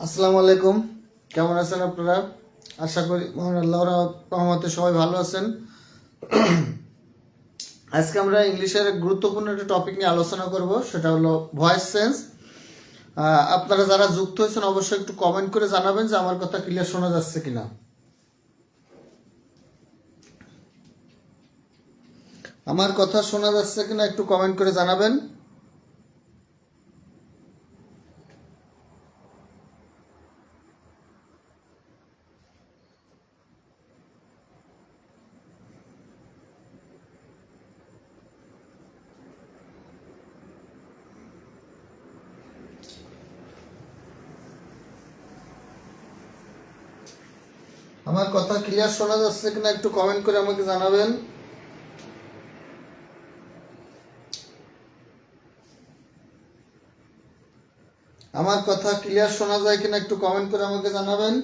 আসসালামু আলাইকুম। কেমন আছেন আপনারা? আশা করি মহান আল্লাহর রহমতে সবাই ভালো আছেন। আজকে আমরা ইংলিশের গুরুত্বপূর্ণ একটা টপিক নিয়ে আলোচনা করব, সেটা হলো ভয়েস চেঞ্জ। আপনারা যারা যুক্ত হয়েছেন অবশ্যই একটু কমেন্ট করে জানাবেন যে আমার কথা ক্লিয়ার শোনা যাচ্ছে কিনা। আমার কথা শোনা যাচ্ছে কিনা একটু কমেন্ট করে জানাবেন। আমার কথা ক্লিয়ার শোনা যাচ্ছে কিনা একটু কমেন্ট করে আমাকে জানাবেন। আমার কথা ক্লিয়ার শোনা যায় কিনা একটু কমেন্ট করে আমাকে জানাবেন।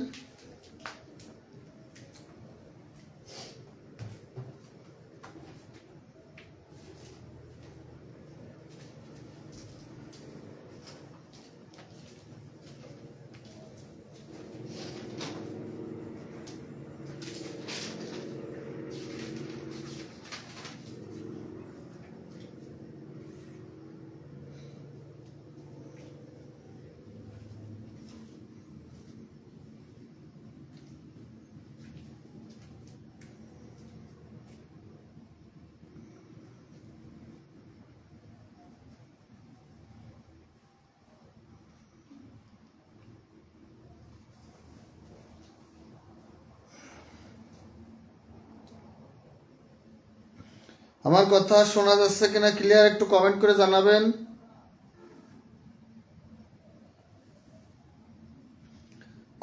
আমার কথা শোনা যাচ্ছে কিনা ক্লিয়ার একটু কমেন্ট করে জানাবেন।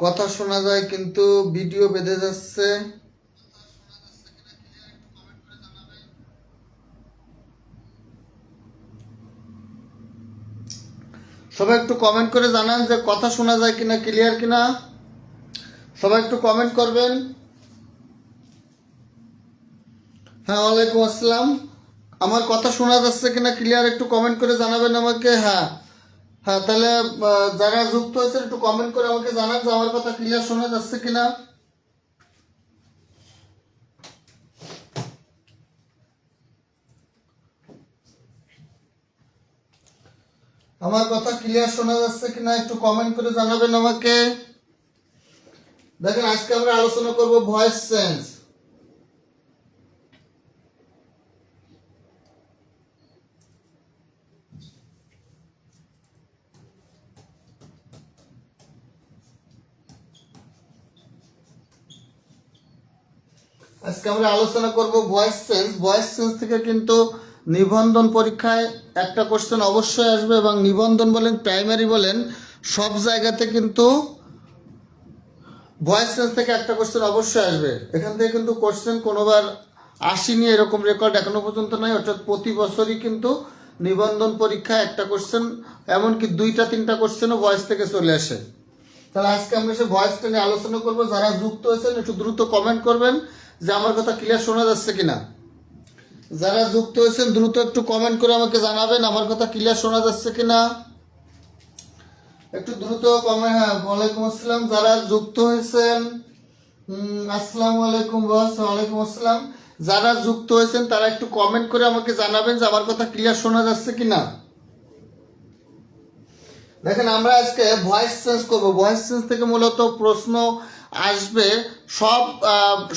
কথা শোনা যায় কিন্তু ভিডিও বেঁধে যাচ্ছে। সবাই একটু কমেন্ট করে জানান যে কথা শোনা যায় কিনা, ক্লিয়ার কিনা। সবাই একটু কমেন্ট করবেন। হ্যাঁ, ওয়ালাইকুম আসসালাম। আমার কথা শোনা যাচ্ছে কিনা ক্লিয়ার একটু কমেন্ট করে জানাবেন আমাকে। হ্যাঁ হ্যাঁ, তাহলে যারা যুক্ত হয়েছে একটু কমেন্ট করে আমাকে জানান যে আমার কথা ক্লিয়ার শোনা যাচ্ছে কিনা। আমার কথা ক্লিয়ার শোনা যাচ্ছে কিনা একটু কমেন্ট করে জানাবেন আমাকে। দেখেন, আজকে আমরা আলোচনা করব ভয়েস চেঞ্জ। আজকে আমরা আলোচনা করব ভয়েস চেঞ্জ। ভয়েস চেঞ্জ থেকে কিন্তু নিবন্ধন পরীক্ষায় একটা কোশ্চেন অবশ্যই আসবে, এবং নিবন্ধন বলেন প্রাইমারি বলেন সব জায়গাতে কিন্তু ভয়েস চেঞ্জ থেকে একটা কোশ্চেন অবশ্যই আসবে। এখান থেকে কিন্তু কোশ্চেন কোনোবার আসেনি এরকম রেকর্ড এখনো পর্যন্ত নাই। অর্থাৎ প্রতি বছরই কিন্তু নিবন্ধন পরীক্ষায় একটা কোশ্চেন, এমনকি 2-3টা কোশ্চেনও ভয়েস থেকে চলে আসে। তাহলে আজকে আমরা সে ভয়েসটা নিয়ে আলোচনা করব। যারা যুক্ত হয়েছেন একটু দ্রুত কমেন্ট করবেন যে আমার কথা ক্লিয়ার শোনা যাচ্ছে কিনা। যারা যুক্ত হয়েছেন দ্রুত একটু কমেন্ট করে আমাকে জানাবেন আমার কথা ক্লিয়ার শোনা যাচ্ছে কিনা। একটু দ্রুত কমেন্ট। হ্যাঁ, ওয়ালাইকুম আসসালাম। যারা যুক্ত হয়েছেন আসসালামু আলাইকুম বস। ওয়ালাইকুম আসসালাম। যারা যুক্ত হয়েছেন তারা একটু কমেন্ট করে আমাকে জানাবেন যে আমার কথা ক্লিয়ার শোনা যাচ্ছে কিনা। দেখেন, আমরা আজকে ভয়েস চেঞ্জ করব। ভয়েস চেঞ্জ থেকে মূলত প্রশ্ন আসবে।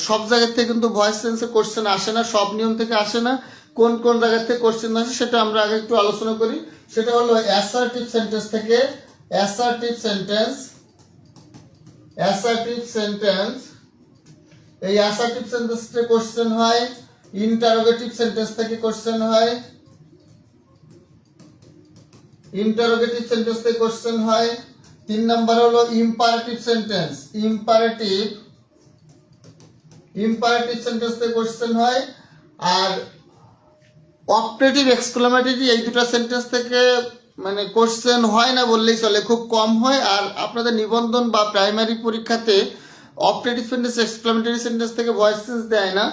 সব জায়গা থেকে কিন্তু ভয়েস চেঞ্জের কোশ্চেন আসে না, সব নিয়ম থেকে আসে না। কোন কোন জায়গা থেকে কোশ্চেন আসে সেটা আমরা আগে একটু আলোচনা করি। সেটা হলো অ্যাসার্টিভ সেন্টেন্স থেকে। অ্যাসার্টিভ সেন্টেন্স, অ্যাসার্টিভ সেন্টেন্স, এই অ্যাসার্টিভ সেন্টেন্স থেকে কোশ্চেন হয়। ইন্টারোগেটিভ সেন্টেন্স থেকে কোশ্চেন হয়। ইন্টারোগেটিভ সেন্টেন্স থেকে কোশ্চেন হয়। 3 নাম্বার হলো imperative sentence. Imperative, imperative sentence থেকে কোশ্চেন হয়। আর অপারেটিভ এক্সক্লেমেটরি, এই দুটো সেন্টেন্স থেকে মানে কোশ্চেন হয় না বললেই চলে, খুব কম হয়। আর আপনাদের নিবন্ধন বা প্রাইমারি পরীক্ষাতে অপারেটিভ সেন্টেন্স, এক্সক্লেমেটরি সেন্টেন্স থেকে ভয়েস চেঞ্জ দেয় না।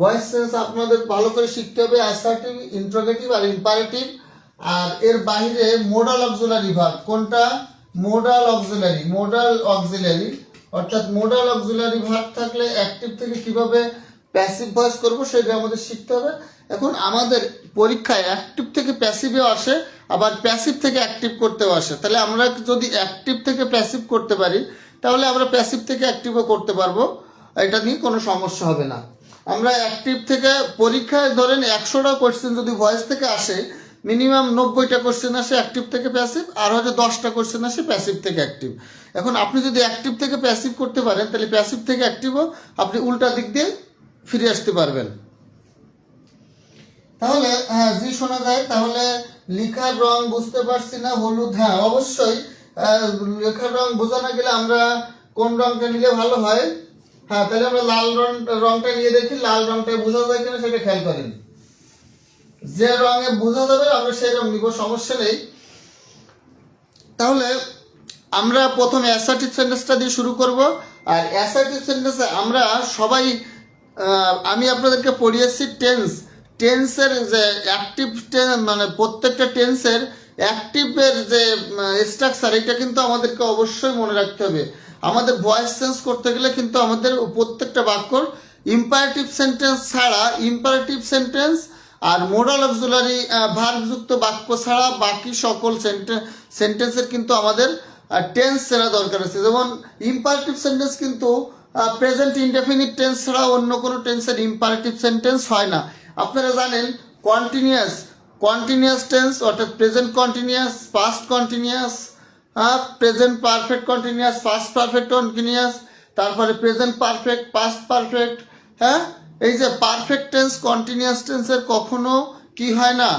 ভয়েস চেঞ্জ আপনাদের ভালো করে শিখতে হবে। অ্যাসার্টিভ, ইন্টারোগেটিভ আর ইম্পারেটিভ। আর এর বাইরে মোডাল অক্সিলারি ভার্ব। কোনটা? মোডাল অক্সিলারি অর্থাৎ মোডাল অক্সিলারি ভার্ব থাকলে অ্যাক্টিভ থেকে কিভাবে প্যাসিভ ভয়েস করব সেটা আমাদের শিখতে হবে। এখন আমাদের পরীক্ষায় অ্যাক্টিভ থেকে প্যাসিভেও আসে, আবার প্যাসিভ থেকে অ্যাক্টিভ করতেও আসে। তাহলে আমরা যদি অ্যাক্টিভ থেকে প্যাসিভ করতে পারি তাহলে আমরা প্যাসিভ থেকে অ্যাক্টিভও করতে পারবো, এটা নিয়ে কোনো সমস্যা হবে না। আমরা অ্যাক্টিভ থেকে পরীক্ষায় ধরেন 100টা কোশ্চেন যদি ভয়েস থেকে আসে, মিনিমাম 90টা কোশ্চেন আসে অ্যাক্টিভ থেকে প্যাসিভ, আর হয়তো 10টা কোশ্চেন আসে প্যাসিভ থেকে অ্যাক্টিভ। এখন আপনি যদি অ্যাক্টিভ থেকে প্যাসিভ করতে পারেন তাহলে প্যাসিভ থেকে অ্যাক্টিভও আপনি উল্টা দিক দিয়ে ফিরে আসতে পারবেন। তাহলে হ্যাঁ জি শোনা যায়। তাহলে লেখার রং বুঝতে পারছি না, হলুদ, হ্যাঁ অবশ্যই লেখার রং বোঝা না গেলে আমরা কোন রংটা নিলে ভালো হয়? হ্যাঁ তাহলে আমরা লাল রংটা নিয়ে দেখি, লাল রংটা বোঝা যায় কিনা সেটা খেয়াল করেন। যে রঙে বোঝা যাবে আমরা সেই রং নিব, সমস্যা নেই। তাহলে আমরা প্রথম অ্যাসার্টিভ সেন্টেন্সটা দিয়ে শুরু করব। আর অ্যাসার্টিভ সেন্টেন্সে আমরা সবাই আমি আপনাদেরকে পড়িয়েছি টেন্সের যে অ্যাক্টিভ মানে প্রত্যেকটা টেন্সের অ্যাক্টিভের যে স্ট্রাকচার, এটা কিন্তু আমাদেরকে অবশ্যই মনে রাখতে হবে। আমাদের ভয়েস চেঞ্জ করতে গেলে কিন্তু আমাদের প্রত্যেকটা বাক্যর ইম্পারেটিভ সেন্টেন্স ছাড়া, ইম্পারেটিভ সেন্টেন্স আর মোডাল অক্সিলারি ভার্বযুক্ত বাক্য ছাড়া বাকি সকল সেন্টেন্সের কিন্তু আমাদের টেন্স চেনা দরকার আছে। যেমন ইম্পারেটিভ সেন্টেন্স কিন্তু প্রেজেন্ট ইনডেফিনিট টেন্স ছাড়া অন্য কোনো টেন্সের ইম্পারেটিভ সেন্টেন্স হয় না। আপনারা জানেন কন্টিনিউয়াস টেন্স অর্থাৎ present continuous, past continuous, present perfect continuous, past perfect continuous, তারপরে প্রেজেন্ট পারফেক্ট, পাস্ট পারফেক্ট। হ্যাঁ, এই যে পারফেক্ট টেন্স, কন্টিনিউয়াস টেন্সের কখনো কি হয় না,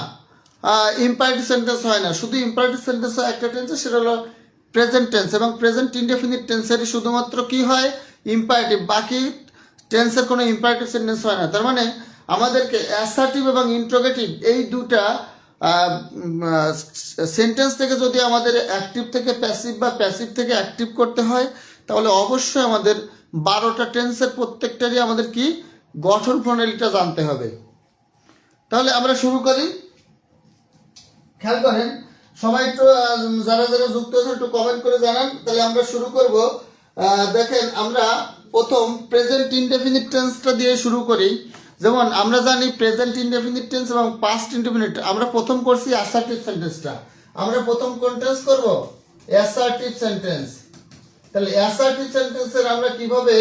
ইম্পারেটিভ সেন্টেন্স হয় না। শুধু ইম্পারেটিভ সেন্টেন্স হয় একটা টেন্সে, সেটা হলো প্রেজেন্ট টেন্স, এবং প্রেজেন্ট ইনডেফিনিট টেন্সেরই শুধুমাত্র কি হয়, ইম্পারেটিভ। বাকি টেন্সের কোনো ইম্পারেটিভ সেন্টেন্স হয় না। তার মানে আমাদেরকে অ্যাসার্টিভ এবং ইন্ট্রোগেটিভ এই দুটা সেন্টেন্স থেকে যদি আমাদের অ্যাক্টিভ থেকে প্যাসিভ বা প্যাসিভ থেকে অ্যাক্টিভ করতে হয় তাহলে অবশ্যই আমাদের 12টা টেন্সের প্রত্যেকটারই আমাদের কি গঠন প্রণালীটা জানতে হবে। তাহলে আমরা শুরু করি। খেয়াল করেন সবাই একটু যারা যারা যুক্ত আছেন একটু কমেন্ট করে জানান। তাহলে আমরা শুরু করব। দেখেন আমরা প্রথম প্রেজেন্ট ইনডেফিনিট টেন্সটা দিয়ে শুরু করি। যেমন আমরা জানি প্রেজেন্ট ইনডেফিনিট টেন্স এবং পাস্ট ইনডেফিনিট, আমরা প্রথম করছি অ্যাসার্টিভ সেন্টেন্সটা। আমরা প্রথম কোন টেন্স করব? Assertive sentence. তাহলে অ্যাসার্টিভ সেন্টেন্সের আমরা কিভাবে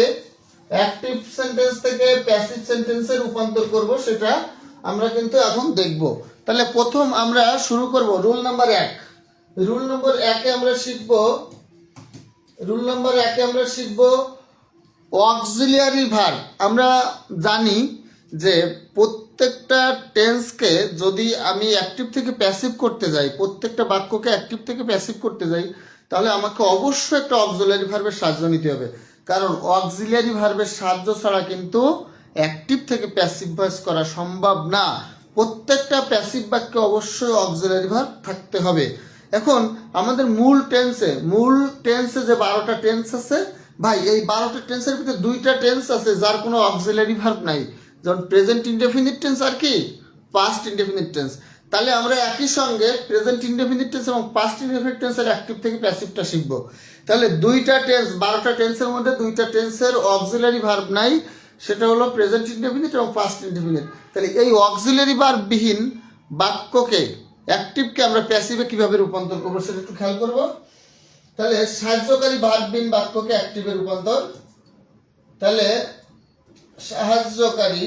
অ্যাক্টিভ সেন্টেন্স থেকে প্যাসিভ সেন্টেন্সে রূপান্তর করব সেটা আমরা কিন্তু এখন দেখব। তাহলে প্রথম আমরা শুরু করব রুল নাম্বার 1। রুল নম্বর 1-এ আমরা শিখব অক্সিলিয়ারি ভার্ব। আমরা জানি যে প্রত্যেকটা টেন্সকে যদি আমি অ্যাক্টিভ থেকে প্যাসিভ করতে যাই, প্রত্যেকটা বাক্যকে অ্যাক্টিভ থেকে প্যাসিভ করতে যাই, তাহলে আমাকে অবশ্যই একটা অক্সিলিয়ারি ভার্বের সাহায্য নিতে হবে। কারণ অক্সিলিয়ারি ভার্বের সাহায্য ছাড়া কিন্তু অ্যাক্টিভ থেকে প্যাসিভ ভয়েস করা সম্ভব না। প্রত্যেকটা প্যাসিভ বাক্যে অবশ্যই অক্সিলিয়ারি ভার্ব থাকতে হবে। এখন আমাদের মূল টেন্সে যে 12টা টেন্স আছে, ভাই এই 12টা টেন্সের ভিতরে 2টা টেন্স আছে যার কোনো অক্সিলিয়ারি ভার্ব নাই, যেমন প্রেজেন্ট ইনডেফিনিট টেন্স আর কি পাস্ট ইনডেফিনিট টেন্স। তাহলে আমরা একই সঙ্গে প্রেজেন্ট ইনডেফিনিট টেন্স এবং পাস্ট ইনডেফিনিট টেন্সের অ্যাক্টিভ থেকে প্যাসিভটা শিখব। তাহলে 2টা টেন্স, 12টা টেন্সের মধ্যে 2টা টেন্সের অক্সিলিয়ারি ভার্ব নাই, সেটা হলো প্রেজেন্ট ইনডেফিনিট এবং পাস্ট ইনডেফিনিট। তাহলে এই অক্সিলিয়ারি ভার্ববিহীন বাক্যকে অ্যাক্টিভকে আমরা প্যাসিভে কিভাবে রূপান্তর করবো সেটা একটু খেয়াল করব। তাহলে সাহায্যকারী ভার্ববিহীন বাক্যকে অ্যাক্টিভে রূপান্তর। তাহলে সাহায্যকারী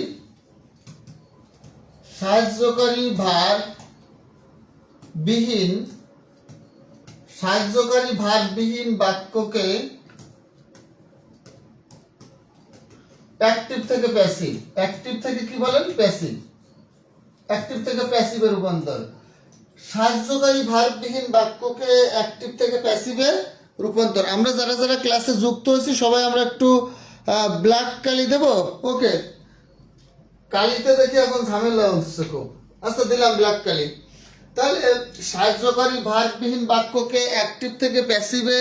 ভার্ববিহীন বাক্যকে অ্যাক্টিভ থেকে প্যাসিভ, অ্যাক্টিভ থেকে কি বলেন প্যাসিভ, অ্যাক্টিভ থেকে প্যাসিভে রূপান্তর। সাহায্যকারী ভার্ববিহীন বাক্যকে অ্যাক্টিভ থেকে প্যাসিভে রূপান্তর। আমরা যারা যারা ক্লাসে যুক্ত হয়েছি সবাই আমরা একটু ব্ল্যাক কালি দেব। ওকে, কালিতে দেখি এখন ঝামেলা হচ্ছে খুব। আচ্ছা দিলাম ব্ল্যাক কালি। তাহলে সাহায্যকারী ভার্ববিহীন বাক্যকে অ্যাক্টিভ থেকে প্যাসিভে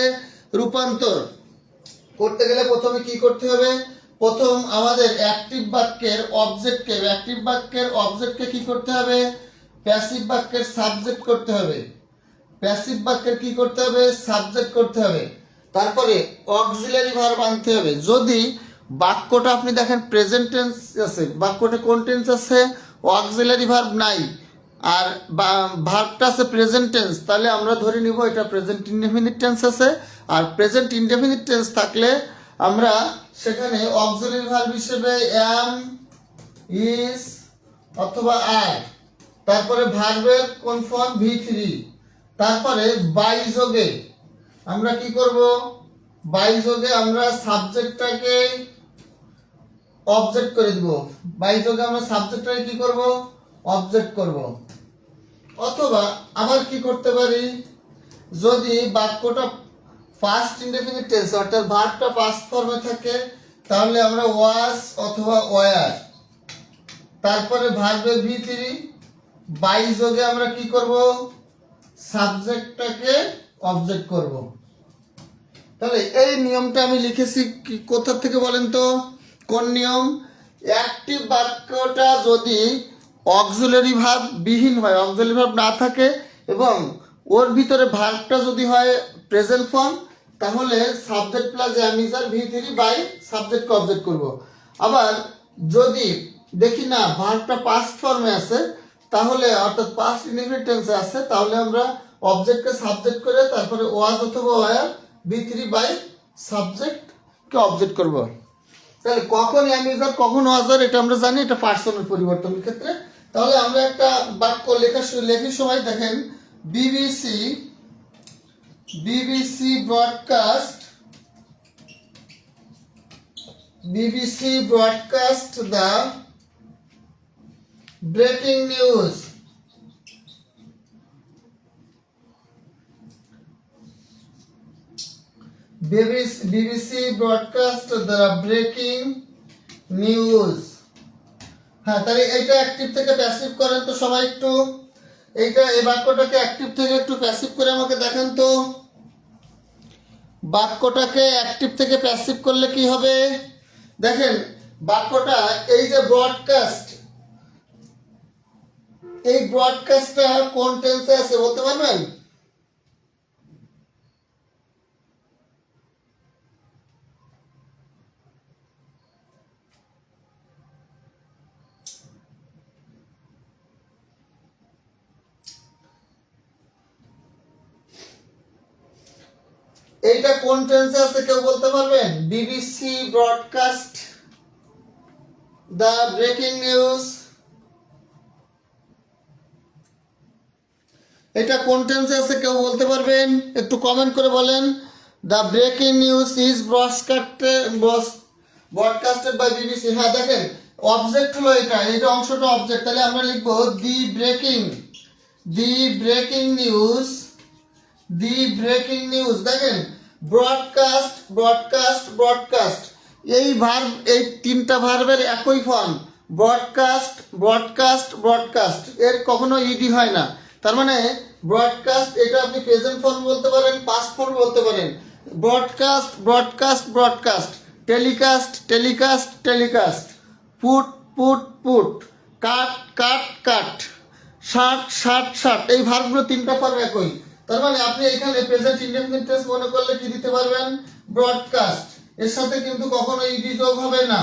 রূপান্তর করতে গেলে প্রথমে কি করতে হবে? প্রথম আমাদের অ্যাক্টিভ বাক্যের অবজেক্টকে কি করতে হবে? প্যাসিভ বাক্যের সাবজেক্ট করতে হবে। প্যাসিভ বাক্যের কি করতে হবে, সাবজেক্ট করতে হবে, তারপরে অক্সিলারি ভার্ব আনতে হবে। যদি বাক্যটা আপনি দেখেন প্রেজেন্ট টেন্স আছে, বাক্যটা কোন টেন্স আছে, অক্সিলারি ভার্ব নাই, আর ভার্বটা আছে প্রেজেন্ট টেন্স, তাহলে আমরা ধরে নিব এটা প্রেজেন্ট ইনডেফিনিট টেন্স আছে। আর প্রেজেন্ট ইনডেফিনিট টেন্স থাকলে আমরা সেখানে অক্সিলারি ভার্ব হিসেবে অ্যাম, ইজ অথবা আর, তারপরে ভার্বের কোন ফর্ম V3, তারপরে বাই যোগে আমরা কি করব, বাই যোগে আমরা সাবজেক্টটাকে অবজেক্ট করে দিব, বাই যোগে আমরা সাবজেক্টটাকে কি করব, অবজেক্ট করব। অথবা আবার কি করতে পারি, যদি বাক্যটা ফার্স্ট ইনডেফিনিট টেন্স অর্থাৎ ভার্বটা পাস্ট ফর্মে থাকে তাহলে আমরা ওয়াজ অথবা ওয়ার, তারপরে ভার্বের V3, বাই যোগে আমরা কি করব, সাবজেক্টটাকে অবজেক্ট করব। তাহলে এই নিয়মটা আমি লিখেছি কোথা থেকে বলেন তো, কোন নিয়ম, অ্যাক্টিভ বাক্যটা যদি অক্সিলারি ভার্ব বিহীন হয়, অক্সিলারি ভার্ব না থাকে এবং ওর ভিতরে ভার্বটা যদি হয় প্রেজেন্ট ফর্ম, তাহলে subject plus am is are V3 by সাবজেক্টকে অবজেক্ট করব। আবার যদি দেখি না ভার্বটা পাস্ট ফর্মে আছে, তাহলে অর্থাৎ পাস্ট ইনডেফিনিট টেন্সে আছে, তাহলে আমরা অবজেক্টকে সাবজেক্ট করে তারপরে ওয়াজ অথবা ওয়ার V3 বাই সাবজেক্টকে অবজেক্ট করব। তাহলে কখন অ্যামিজার কখন ওয়াজার এটা আমরা জানি, এটা পার্সনের পরিবর্তনের ক্ষেত্রে। তাহলে আমরা একটা বাক্য লেখার সময় দেখেন BBC broadcast the breaking news. BBC broadcast the breaking news। হ্যাঁ, তাহলে এইটা অ্যাক্টিভ থেকে প্যাসিভ করেন তো সবাই একটু, এইটা এই বাক্যটাকে অ্যাক্টিভ থেকে একটু প্যাসিভ করে আমাকে দেখেন তো, বাক্যটাকে অ্যাক্টিভ থেকে প্যাসিভ করলে কি হবে, দেখেন বাক্যটা এই যে ব্রডকাস্ট, এই ব্রডকাস্টটা কোন টেন্সে আছে বলতে পারবেন, এইটা কোন টেন্সে আছে কেউ বলতে পারবেন, BBC broadcast the breaking news, এটা কোন টেন্সে আছে কেউ বলতে পারবেন, একটু কমেন্ট করে বলেন। The breaking news is broadcasted by BBC. হ্যাঁ দেখেন অবজেক্ট হলো এটা অংশটা অবজেক্ট, তাহলে আমরা লিখবো দি ব্রেকিং নিউজ। দেখেন ব্রডকাস্ট এই ভার্ব, এই তিনটা ভার্বের একই ফর্ম, ব্রডকাস্ট, এর কখনো ইডি হয় না। তার মানে ব্রডকাস্ট এটা আপনি প্রেজেন্ট ফর্ম বলতে পারেন, পাস্ট ফর্ম বলতে পারেন। ব্রডকাস্ট, টেলিকাস্ট, পুট, কাট, শার্ট, এই ভার্বগুলো তিনটা ফর্ম একই। তার মানে আপনি এখানে প্রেজেন্ট ইনডেফিনিট টেন্স মনে করলে কি দিতে পারবেন, ব্রডকাস্ট, এর সাথে কিন্তু কখনো ইডি যোগ হবে না।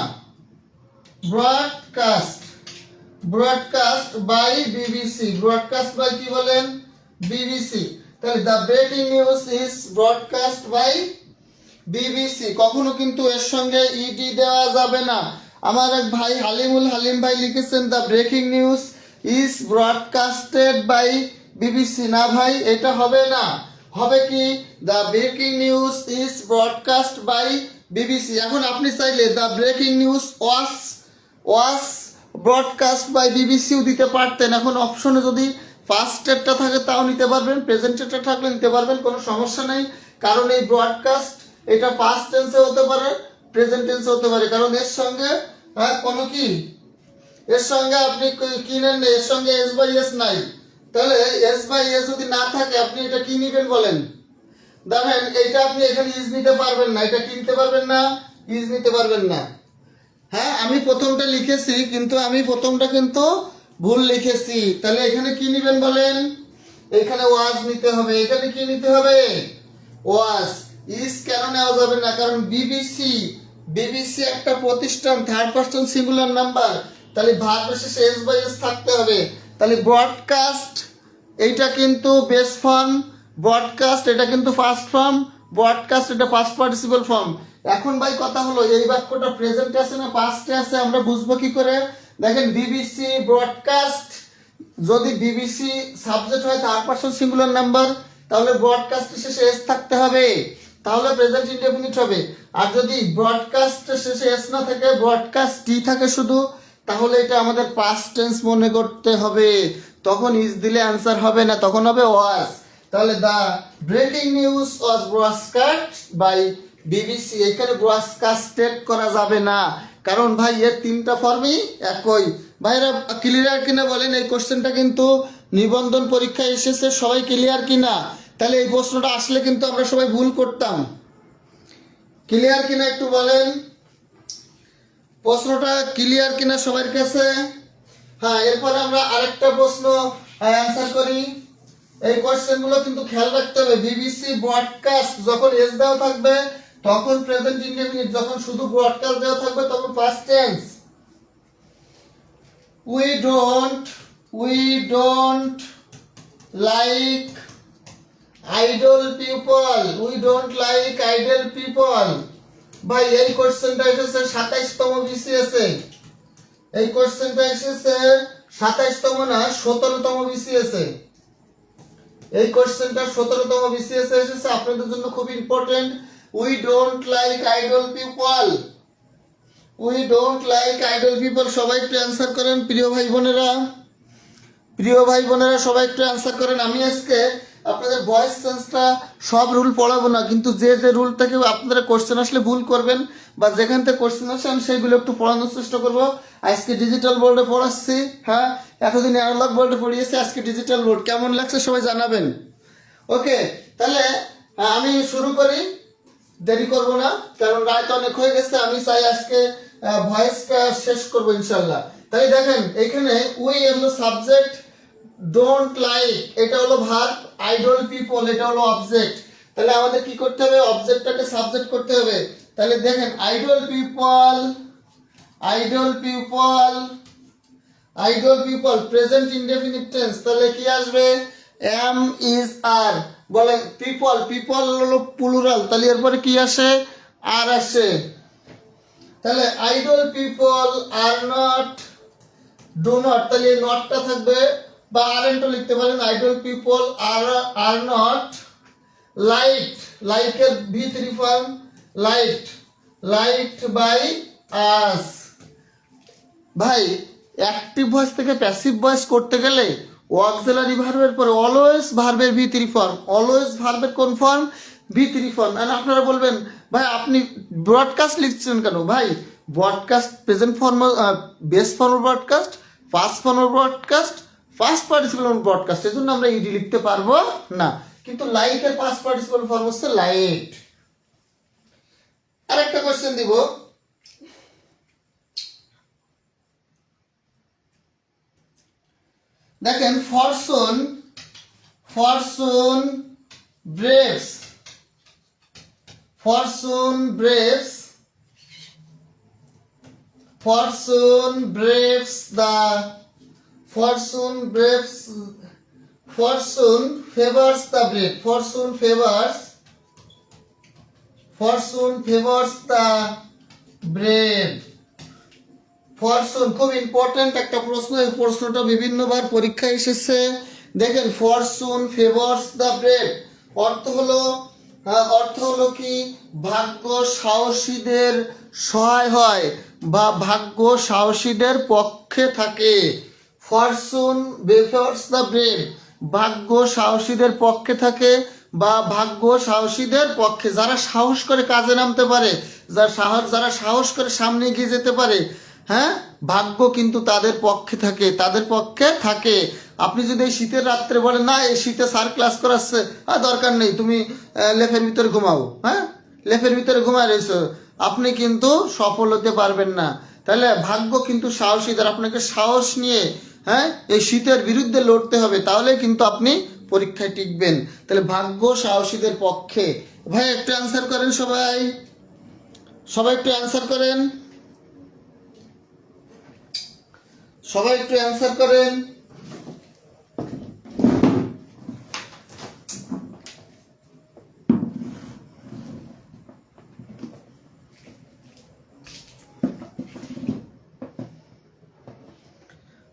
Broadcast by BBC, broadcast by কি বলেন, বিবিসি। তাহলে the breaking news is broadcast by BBC, কখনো কিন্তু এর সঙ্গে ইডি দেওয়া যাবে না। আমার এক ভাই হালিম ভাই লিখেছেন the breaking news is broadcasted by BBC, না ভাই এটা হবে না, হবে কি the breaking news is broadcast by BBC. এখন আপনি চাইলে the breaking news was broadcast by বিবিসিও দিতে পারতেন। এখন অপশনে যদি ফার্স্টেরটা থাকে তাও নিতে পারবেন, প্রেজেন্টেরটা থাকলে নিতে পারবেন, কোনো সমস্যা নেই। কারণ এই ব্রডকাস্ট এটা পাস্ট টেন্সে হতে পারে, প্রেজেন্ট টেন্সে হতে পারে, কারণ এর সঙ্গে কোনো কি, এর সঙ্গে আপনি কি নেন, এর সঙ্গে এস বাই এস নাই। তাহলে এস বাই এস যদি না থাকে আপনি এটা কি নিবেন বলেন, দেখেন এইটা আপনি এখানে ইজ নিতে পারবেন না, এটা কিনতে পারবেন না, ইজ নিতে পারবেন না। হ্যাঁ আমি প্রথমটা লিখেছি কিন্তু ভুল লিখেছি, তাহলে এখানে কি নিবেন বলেন, এখানে ওয়াজ নিতে হবে, এখানে কি নিতে হবে? ওয়াজ। ইজ কেন নেওয়া যাবে না? কারণ বিবিসি একটা প্রতিষ্ঠান, থার্ড পারসন সিঙ্গুলার নাম্বার, তাহলে ভার্বের শেষে এস বাই এস থাকতে হবে। তাহলে ব্রডকাস্ট এইটা কিন্তু বেস ফর্ম, ব্রডকাস্ট এটা কিন্তু ফার্স্ট ফর্ম, ব্রডকাস্ট এটা পাস্ট পার্টিসিপল ফর্ম। এখন ভাই কথা হলো এই বাক্যটা প্রেজেন্টে আছে না পাস্টে আছে, আমরা বুঝবো কি করে? দেখেন বিবিসি ব্রডকাস্ট, যদি বিবিসি সাবজেক্ট হয় থার্ড পারসন সিঙ্গুলার নাম্বার, তাহলে ব্রডকাস্টের শেষে এস থাকতে হবে, তাহলে প্রেজেন্ট ইনডেফিনিট হবে। আর যদি ব্রডকাস্টের শেষে এস না থাকে, ব্রডকাস্ট টি থাকে শুধু, তাহলে এটা আমাদের পাস্ট টেন্স মনে করতে হবে। তখন ইজ দিলে অ্যান্সার হবে না, তখন হবে ওয়াজ। তাহলে the breaking news was broadcast by BBC, এখানে ব্রডকাস্টেড করা যাবে না, কারণ ভাই এর তিনটা ফর্মই একই। ভাইরা ক্লিয়ার কিনা বলেন? এই কোশ্চেনটা কিন্তু নিবন্ধন পরীক্ষায় এসেছে, সবাই ক্লিয়ার কিনা? তাহলে এই প্রশ্নটা আসলে কিন্তু আমরা সবাই ভুল করতাম। ক্লিয়ার কিনা একটু বলেন, প্রশ্নটা ক্লিয়ার কিনা সবার কাছে? হ্যাঁ, এরপরে আমরা আরেকটা প্রশ্ন অ্যান্সার করি। এই কোশ্চেনগুলো কিন্তু খেয়াল রাখতে হবে। বিবিসি ব্রডকাস্ট যখন এস দেওয়া থাকবে তখন প্রেজেন্ট ইনডেফিনিট, যখন শুধু ব্রডকাস্ট দেওয়া থাকবে তখন past tense. We don't like idol people, we don't like idol people. ভাই এই কোশ্চেনটা এসেছে 27তম বিসিএসে, এই কোশ্চেনটা এসেছে 27তম না 17তম বিসিএসে, এই কোশ্চেনটা 17তম বিসিএসে এসেছে, আপনাদের জন্য খুব important. We don't like idol people, we don't like idol people. সবাই একটু অ্যান্সার করেন প্রিয় ভাই বোনেরা, প্রিয় ভাই বোনেরা সবাই একটু অ্যান্সার করেন। আমি আজকে আপনাদের ভয়েস সেন্সটা সব রুল পড়াবো না, কিন্তু যে যে রুল থেকে আপনারা কোশ্চেন আসলে ভুল করবেন বা যেখান থেকে কোশ্চেন আসে আমি সেইগুলো একটু পড়ানোর চেষ্টা করবো। আজকে ডিজিটাল বোর্ডে পড়াচ্ছি, হ্যাঁ, এতদিন অ্যানালগ বোর্ডে পড়িয়েছি, আজকে ডিজিটাল বোর্ড। কেমন লাগছে সবাই জানাবেন। ওকে, তাহলে আমি শুরু করি, দেরি করব না, কারণ রাত অনেক হয়ে গেছে। আমি চাই আজকে ভয়েসটা শেষ করবো ইনশাল্লাহ। তাই দেখেন এখানে উই হলো সাবজেক্ট, ডোন্ট লাইক এটা হলো ভার্ব, আইডল পিপল এটা হলো অবজেক্ট। তাহলে আমাদের কি করতে হবে? অবজেক্টটাকে সাবজেক্ট করতে হবে। তাহলে দেখেন idol people, idol people, idol people present indefinite tense, তাহলে কি আসবে? এম ইজ আর। বলেন পিপল, পিপল হলো প্লুরাল, তাহলে এরপরে কি আসে? আর আসে। তাহলে idle people are not, do not, তাহলে নটটা থাকবে, বা আরএন্টও লিখতে পারেন। Idle people are not liked, লাইকের V3 form liked, liked by us. ভাই অ্যাক্টিভ ভয়েস থেকে প্যাসিভ ভয়েস করতে গেলে অক্সিলারি ভার্বের পরে অলওয়েজ ভার্বের V3 ফর্ম, অলওয়েজ ভার্বের কোন ফর্ম? V3 form. আর আপনারা বলবেন ভাই আপনি ব্রডকাস্ট লিখছেন কেন? ভাই broadcast present form, base form broadcast, past form broadcast, first participle broadcast, এই জন্য আমরা ইডি লিখতে পারবো না। কিন্তু লাইকের পাস্ট পার্টিসিপল ফর্ম হচ্ছে লাইট। আর একটা কোশ্চেন দিব, দেখেন Fortune, Fortune braves, Fortune braves, Fortune braves the, Fortune braves, Fortune favours the brave, Fortune favours, Fortune favours the brave. Fortune খুব ইম্পর্টেন্ট একটা প্রশ্ন, এই প্রশ্নটা বিভিন্নবার পরীক্ষায় এসেছে। দেখেন ফরচুন ফেভার্স দ্য ব্রেভ অর্থ হলো কি? ভাগ্য সাহসীদের সহায় হয় বা ভাগ্য সাহসীদের পক্ষে থাকে। ফরচুন ফেভার্স দ্য ব্রেভ, ভাগ্য সাহসীদের পক্ষে থাকে বা ভাগ্য সাহসীদের পক্ষে, যারা সাহস করে কাজে নামতে পারে, যারা সাহস করে সামনে এগিয়ে যেতে পারে, হ্যাঁ, ভাগ্য কিন্তু তাদের পক্ষে থাকে, তাদের পক্ষে থাকে। আপনি যদি এই শীতের রাত্রে বলেন না এই শীতে স্যার ক্লাস করাচ্ছে, দরকার নেই, তুমি লেফের ভিতরে ঘুমাও, হ্যাঁ, লেফের ভিতরে ঘুমায় রয়েছো, আপনি কিন্তু সফল হতে পারবেন না। তাহলে ভাগ্য কিন্তু সাহসীদের, আপনাকে সাহস নিয়ে, হ্যাঁ, এই শীতের বিরুদ্ধে লড়তে হবে, তাহলে কিন্তু আপনি পরীক্ষায় টিকবেন। তাহলে ভাগ্য সাহসীদের পক্ষে। ভাই একটু অ্যান্সার করেন সবাই, সবাই একটু অ্যান্সার করেন, সবাই একটু অ্যান্সার করেন।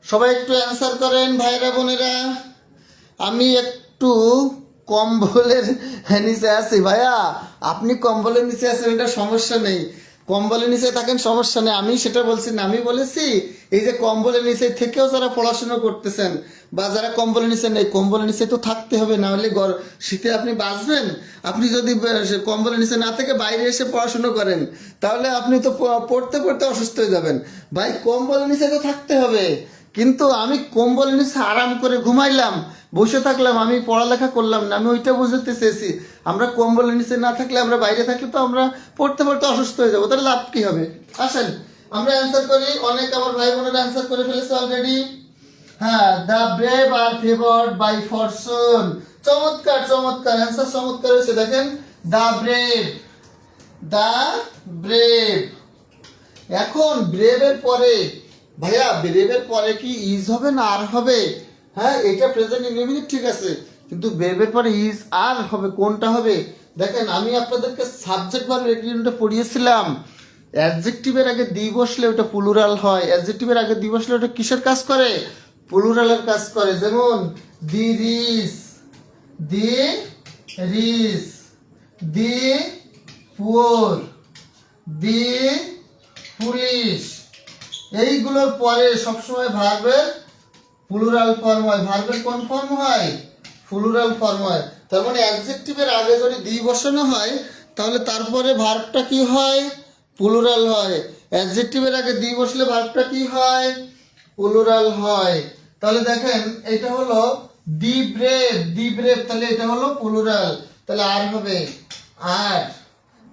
সবাই একটু অ্যান্সার করেন ভাইরা বোনেরা। আমি একটু কম্বলের নিচে আছি ভাইয়া, আপনি কম্বলের নিচে আছেন এটা সমস্যা নেই, কম্বলের নিচে থাকেন সমস্যা নেই, আমি সেটা বলছি না। আমি বলেছি এই যে কম্বলের নিচে থেকেও যারা পড়াশোনা করতেছেন বা যারা কম্বলের নিচে নেই, কম্বলের নিচে তো থাকতে হবে, না হলে শীতে আপনি বাঁচবেন। আপনি যদি কম্বলের নিচে না থেকে বাইরে এসে পড়াশোনা করেন তাহলে আপনি তো পড়তে পড়তে অসুস্থ হয়ে যাবেন। ভাই কম্বলের নিচে তো থাকতে হবে, কিন্তু আমি কম্বলের নিচে আরাম করে ঘুমাইলাম, বসে থাকলাম, আমি পড়ালেখা করলাম না, আমি ওইটা বুঝতে চেয়েছি। আমরা কম্বলের নিচে না থাকলে, আমরা বাইরে থাকলে তো আমরা পড়তে পড়তে অসুস্থ হয়ে যাবো, তাহলে লাভ কি হবে? আসেন আমরা অ্যান্সার করি। অনেক আমার ভাই বোনেরা অ্যান্সার করে ফেলেছে অলরেডি। হ্যাঁ, the brave are favoured by fortune. চমৎকার চমৎকার অ্যান্সার, চমৎকার হয়েছে। দেখেন দ্য ব্রেভ, দ্য ব্রেভ। এখন ব্রেভের পরে ভাইয়া, ব্রেভের পরে কি ইজ হবে না আর হবে? হ্যাঁ, এটা প্রেজেন্ট ইনডেফিনিট ঠিক আছে, কিন্তু ব্রেভের পরে ইজ আর হবে, কোনটা হবে? দেখেন আমি আপনাদেরকে সাবজেক্ট ভার্ব এগ্রিমেন্টে পড়িয়েছিলাম, অ্যাডজেক্টিভের আগে দি বসলে ওটা প্লুরাল হয়, অ্যাডজেক্টিভের আগে দি বসলে ওটা কিসের কাজ করে? প্লুরালের কাজ করে। যেমন the rich, the rich, the poor, the police, এইগুলোর পরে সবসময় ভার্বের প্লুরাল ফর্ম হয়। ভার্বের কোন ফর্ম হয়? প্লুরাল ফর্ম হয়। তার মানে অ্যাডজেক্টিভের আগে যদি দি বসানো হয় তাহলে তারপরে ভার্বটা কি হয়? প্লুরাল হয়। অ্যাডজেক্টিভের আগে দি বসলে ভার্বটা কি হয়? প্লুরাল হয়। তাহলে দেখেন এটা হলো দি ব্রেভ, দি ব্রেভ, তাহলে এটা হলো প্লুরাল, তাহলে আর হবে আর।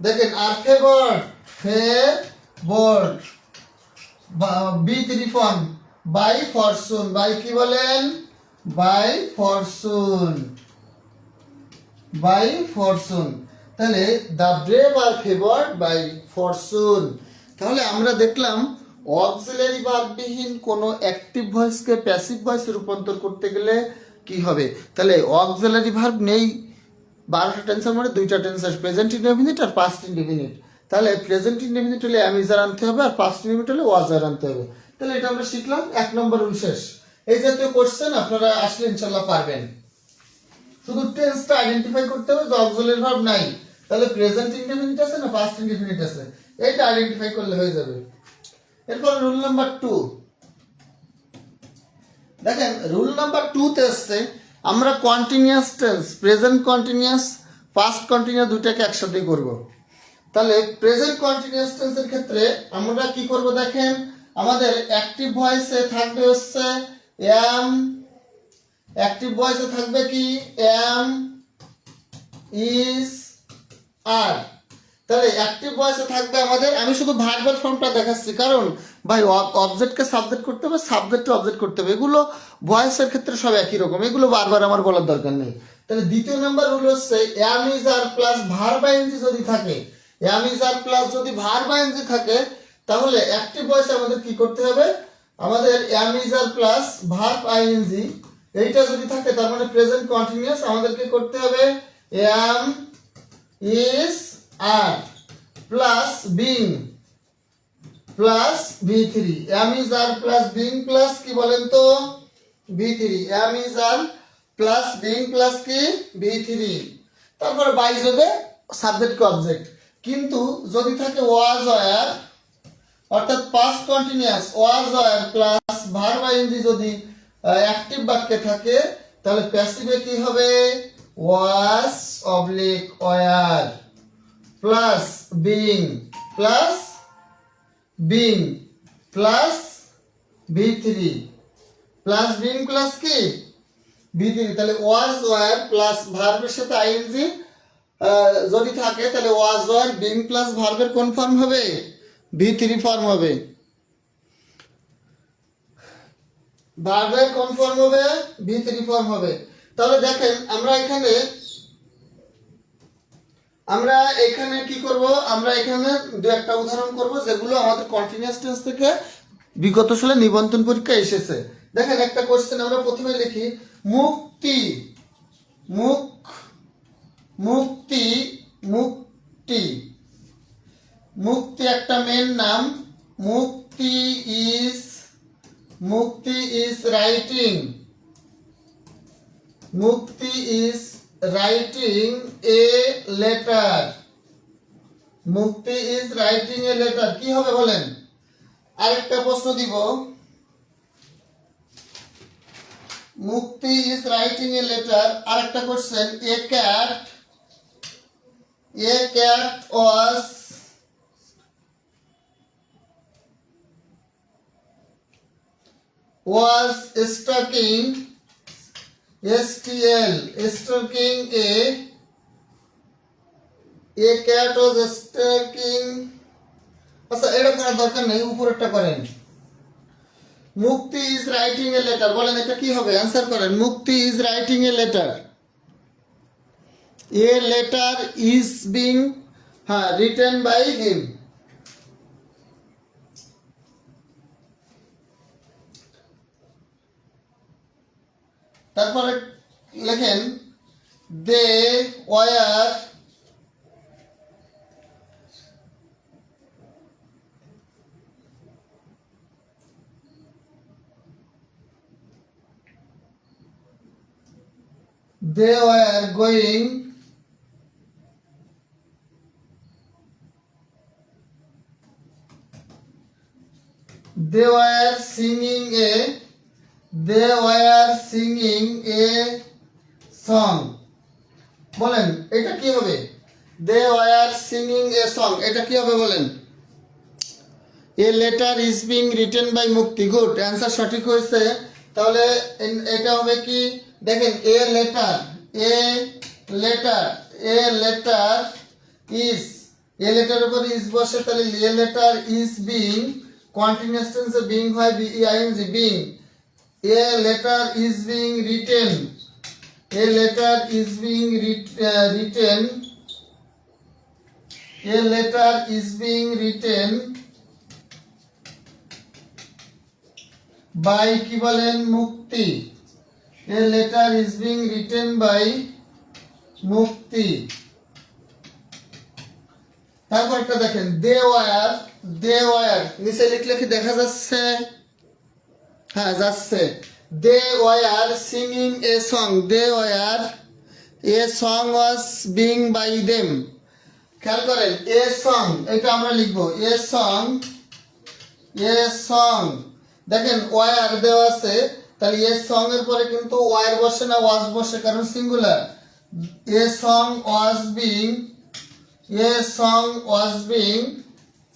দেখেন আর ফেভার্ড, ফেভার্ড, বি3 ফর্ম বাই ফরচুন, বাই কি বলেন? By fortune, by fortune. তাহলে the brave are favoured by fortune. তাহলে আমরা দেখলাম অক্সিলারি ভার্ববিহীন কোনো অ্যাক্টিভ ভয়েসকে প্যাসিভ ভয়েসে রূপান্তর করতে গেলে কি হবে? তাহলে অক্সিলারি ভার্ব নেই 12টা টেন্সের মধ্যে 2টা টেন্স আছে, প্রেজেন্ট ইনডেফিনিট আর পাস্ট ইনডেফিনিট। তাহলে প্রেজেন্ট ইনডেফিনিট হলে অ্যাম ইজ আর আনতে হবে, আর পাস্ট ইনডেফিনিট হলে ওয়াজ আর আনতে হবে। তাহলে এটা আমরা শিখলাম, 1 নম্বর রুল শেষ। এই জাতীয় কোশ্চেন আপনারা আসলে ইনশাল্লাহ পারবেন। শুধু টেন্সটা আইডেন্টিফাই করতে হবে যে অক্সিলারি ভার্ব নাই, তাহলে প্রেজেন্ট ইনডেফিনিট আছে না পাস্ট ইনডেফিনিট আছে, এটা আইডেন্টিফাই করলে হয়ে যাবে। এরপর রুল নাম্বার 2। দেখেন রুল নাম্বার 2 তে আসছে আমরা continuous tense, present continuous, past continuous দুইটাকে একসাথে করব। তাহলে প্রেজেন্ট কন্টিনিউয়াস টেন্সের ক্ষেত্রে আমরা কি করব? দেখেন আমাদের অ্যাক্টিভ ভয়েসে থাকবে হচ্ছে এম, অ্যাক্টিভ ভয়েসে থাকবে কি? এম, ইজ, আর। তাহলে অ্যাক্টিভ ভয়েসে থাকবে আমাদের, আমি শুধু ভার্বের ফর্মটা দেখাচ্ছি কারণ ভাই অবজেক্টকে সাবজেক্ট করতে হবে, সাবজেক্টকে অবজেক্ট করতে হবে, এগুলো ভয়েসের ক্ষেত্রে সব একই রকম, এগুলো বারবার আমার বলার দরকার নেই। তাহলে দ্বিতীয় নাম্বার রুল হচ্ছে am is are plus verb ING যদি থাকে, এম ইজ আর প্লাস যদি ভার্ব আইএনজি থাকে তাহলে অ্যাক্টিভ ভয়েসে আমাদের কি করতে হবে? আমাদের am is are plus verb ING এইটা যদি থাকে তার মানে প্রেজেন্ট কন্টিনিউয়াস, আমাদেরকে করতে হবে am is are plus being plus V3, am is are plus being plus কি বলেন তো? V3, am is are plus being plus কি? V3। তারপরে বাই যদি সাবজেক্ট অবজেক্ট, কিন্তু যদি থাকে ওয়াজ ওয়্যার অর্থাৎ past continuous, was were plus verb ING যদি অ্যাক্টিভ বাক্যে থাকে তাহলে প্যাসিভে কি হবে? Was oblique were plus being plus being plus V3 plus being plus কি? V3। তাহলে ওয়াজ ওয়্যার প্লাস ভার্বের সাথে আইএনজি যদি থাকে তাহলে ওয়াজ ওয়্যার বিং প্লাস ভার্বের কোন ফর্ম হবে? V3 ফর্ম হবে। ভার্বের কোন ফর্ম হবে? V3 ফর্ম হবে। তাহলে দেখেন আমরা এখানে কি করব, আমরা এখানে দু একটা উদাহরণ করব যেগুলো আমাদের কন্টিনিউয়াস টেন্স থেকে বিগত সালে নিবন্ধন পরীক্ষা এসেছে। দেখেন একটা কোশ্চেন আমরা প্রথমে লিখি, মুক্তি মুক্তি মুক্তি মুক্তি একটা মেন নাম। মুক্তি ইজ রাইটিং এ লেটার। মুক্তি ইজ রাইটিং এ লেটার কি হবে বলেন? আরেকটা প্রশ্ন দিব, মুক্তি ইজ রাইটিং এ লেটার। আরেকটা question, A cat was stalking a cat was stalking। আচ্ছা এটা করার দরকার নেই, উপরেরটা করেন। Mukti is writing a letter বলেন এটা কি হবে? অ্যান্সার করেন। Mukti is writing a letter. A letter is being written by him. তারপরে লেখেন, they were going they were singing a song। বলেন এটা কি হবে? they were singing a song এটা কি হবে বলেন? a letter is being written by মুক্তি। গুড, অ্যান্সার সঠিক হয়েছে। তাহলে এটা হবে কি দেখেন, a letter is a letter উপর is বসে, তাহলে a letter is being continuous টেন্সে being হয় being being। a letter is being written by কি বলেন? মুক্তি। a letter is being written by মুক্তি। তারপর একটা দেখেন, they were নিচে লিখলে কি দেখা যাচ্ছে? হ্যাঁ যাচ্ছে। they were singing a song a song was being by them। খেয়াল করেন, a song এটা আমরা লিখবো a song দেখেন ওয়ার দেওয়া আছে, তাহলে এ সং এর পরে কিন্তু ওয়ার বসে না, ওয়াজ বসে, কারণ singular. A song was being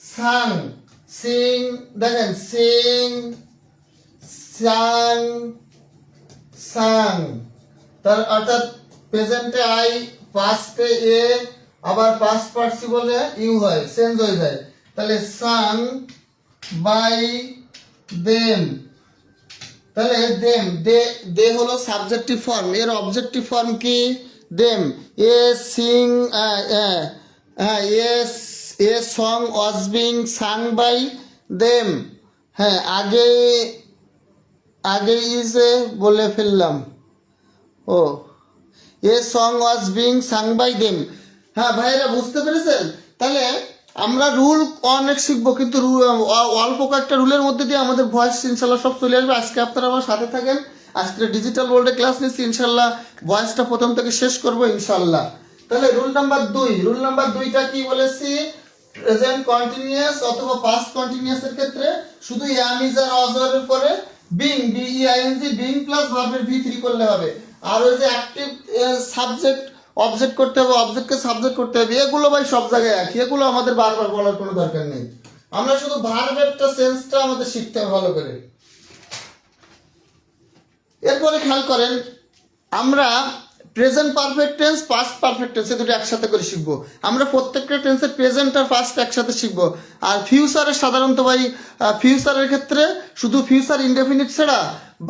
sung দেখেন সাং তার অর্থাৎ প্রেজেন্টে আই, পাস্টে এ, আবার পাস্ট পার্টিসিপলে ইউ হয়, চেঞ্জ হয়ে যায়। তাহলে সাং বাই দেম। তাহলে দেম দে হলো সাবজেক্টিভ ফর্ম, এর অবজেক্টিভ ফর্ম কি? Them. A sing a song was being sung by them. হ্যাঁ আগে ইজে বলে ফেললাম। ও a song was being sung by them. হ্যাঁ ভাইরা বুঝতে পেরেছেন? তাহলে আমরা রুল অনেক শিখবো, কিন্তু অল্প কয়েকটা রুলের মধ্যে দিয়ে আমাদের ভয়েস ইনশাল্লাহ সব চলে আসবে। আজকে আপনারা আমার সাথে থাকেন। আজকে ডিজিটাল ওয়ার্ল্ডে ক্লাস নিচ্ছি, ইনশাল্লাহ ভয়েসটা প্রথম থেকে শেষ করবো ইনশাল্লাহ। তাহলে রুল নাম্বার 2টা কি বলেছি? প্রেজেন্ট কন্টিনিউয়াস অথবা পাস্ট কন্টিনিউয়াস এর ক্ষেত্রে শুধু এম ইজ আর অজর এর পরে বিং বিং প্লাস ভার্বের V3 করলে হবে। আর ওই যে অ্যাক্টিভ সাবজেক্ট অবজেক্ট করতে হবে, অবজেক্টকে সাবজেক্ট করতে হবে, এগুলো ভাই সব জায়গায় একই, এগুলো আমাদের বারবার বলার কোনো দরকার নেই। আমরা শুধু ভার্বেরটা সেন্সটা আমাদের শিখতে হবে ভালো করে। এরপরে খেয়াল করেন, আমরা present perfect tense, past perfect tense দুটো একসাথে করে শিখবো। আমরা প্রত্যেকটা টেন্সের প্রেজেন্ট আর পাস্ট একসাথে শিখবো। আর ফিউচারের সাধারণত ভাই ফিউচারের ক্ষেত্রে শুধু ফিউচার ইনডেফিনিট ছাড়া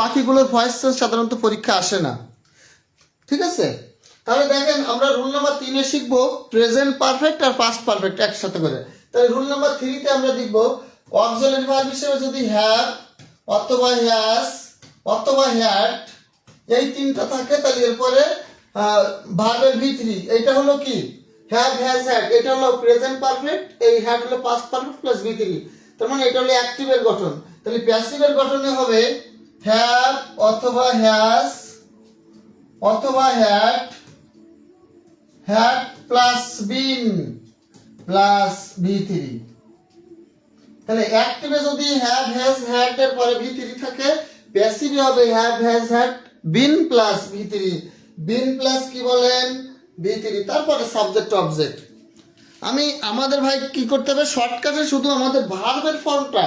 বাকিগুলোর ভয়েস চেঞ্জ সাধারণত পরীক্ষা আসে না। ঠিক আছে? তাহলে দেখেন আমরা রুল নাম্বার 3-এ শিখবো প্রেজেন্ট পারফেক্ট আর পাস্ট পারফেক্ট একসাথে করে। তাহলে রুল নাম্বার 3-তে আমরা দেখব অক্সিলারি ভার্ব হিসেবে যদি হ্যাভ অথবা হ্যাজ অথবা হ্যাড এই তিনটা থাকে, তাহলে এরপরে ভার্বের V3 এইটা হলো কি হ্যাভ হ্যাজ হ্যাড, এটা হলো প্রেজেন্ট পারফেক্ট, এই হ্যাড হলো পাস্ট পারফেক্ট প্লাস V3, তার মানে এটা হলো অ্যাক্টিভের গঠন। তাহলে প্যাসিভের গঠনে হবে হ্যাভ অথবা হ্যাজ অথবা had, had plus been plus V3। তাহলে অ্যাক্টিভে যদি হ্যাভ হ্যাজ হ্যাড এর পরে V3 থাকে, প্যাসিভে হবে have has had been plus V3, been plus কি বলেন V3, তারপরে সাবজেক্ট অবজেক্ট। আমাদের ভাই কি করতে হবে, শর্টকাটে শুধু আমাদের ভার্বের ফর্মটা,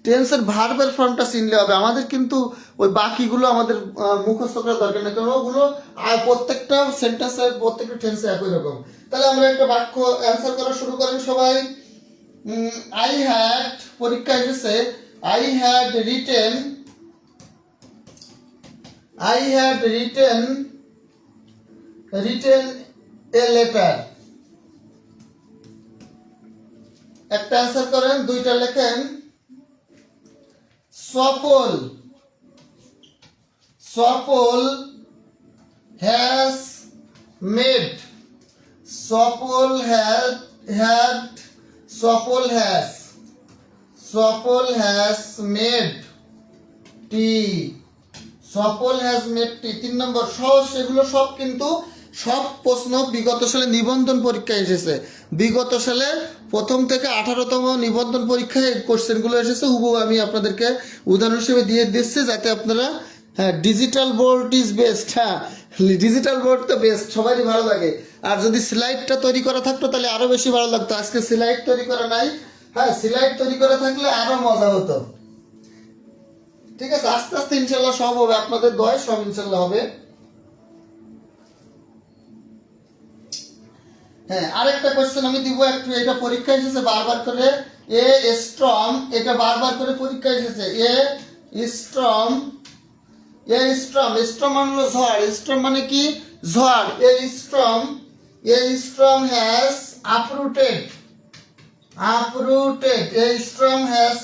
টেন্সের ভার্বের ফর্মটা চিনলে হবে। আমাদের কিন্তু ওই বাকিগুলো আমাদের মুখস্থ করার দরকার নেই, কারণ ওগুলো আর প্রত্যেকটা সেন্টেন্সের প্রত্যেকটা টেন্সে একই রকম। তাহলে আমরা একটা বাক্য অ্যান্সার করা শুরু করেন সবাই। আই হ্যাড, পরীক্ষা এসেছে, I had written a letter. একটা অ্যান্সার করেন, দুইটা লেখেন। সফল হ্যাজ মেড, সফল হ্যাজ মেড টি, সফল হ্যাজ মেড টি। 3 নম্বর সহজ, এগুলো সব কিন্তু সব প্রশ্ন বিগত সালে নিবন্ধন পরীক্ষায় এসেছে। বিগত সালে প্রথম থেকে 18তম নিবন্ধন পরীক্ষায় কোশ্চেনগুলো এসেছে হুবহু। আমি আপনাদেরকে উদাহরণ হিসেবে দিয়ে দিচ্ছি যাতে আপনারা, হ্যাঁ ডিজিটাল বোর্ড ইজ বেস্ট, হ্যাঁ ডিজিটাল বোর্ড তো বেস্ট, সবারই ভালো লাগে। আর যদি স্লাইডটা তৈরি করা থাকতো তাহলে আরও বেশি ভালো লাগতো। আজকে স্লাইড তৈরি করা নাই, হ্যাঁ স্লাইড তৈরি করা থাকলে আরও মজা হতো। ঠিক আছে, আস্তে আস্তে ইনশাল্লাহ সব হবে, আপনাদের দয় সব ইনশাল্লাহ হবে। হ্যাঁ আরেকটা কোশ্চেন আমি দিব একটু, এটা পরীক্ষা এসেছে বারবার করে। স্ট্রং, এটা বারবার করে পরীক্ষা এসেছে। স্ট্রং মানে হলো ঝড়, স্ট্রং মানে কি ঝড়। Strong has uprooted, strong has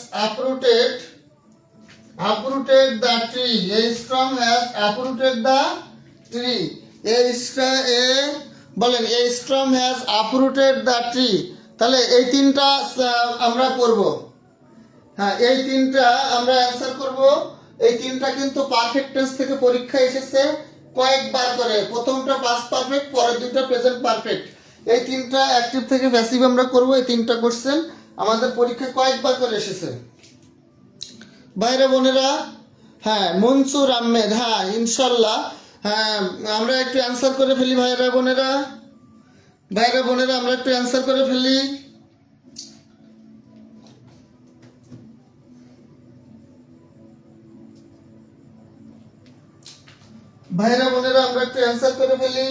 uprooted the tree, strong has uprooted the tree, বলেন strong has uprooted the tree। তাহলে এই তিনটা আমরা করব, হ্যাঁ এই তিনটা আমরা অ্যান্সার করব। এই তিনটা কিন্তু পারফেক্ট টেন্স থেকে পরীক্ষা এসেছে কয়েকবার করে। প্রথমটা পাস্ট পারফেক্ট, পরের দুটো প্রেজেন্ট পারফেক্ট। এই তিনটা অ্যাক্টিভ থেকে প্যাসিভ আমরা করব। এই তিনটা কোশ্চেন আমাদের পরীক্ষায় কয়েকবার করে এসেছে ভাইরা বোনেরা। হ্যাঁ মনসুর আহমেদ, হ্যাঁ ইনশাল্লাহ। হ্যাঁ আমরা একটু অ্যান্সার করে ফেলি ভাইরা বোনেরা, আমরা একটু অ্যান্সার করে ফেলি। ভাইরা বোনেরা আমরা একটু অ্যান্সার করে ফেলি।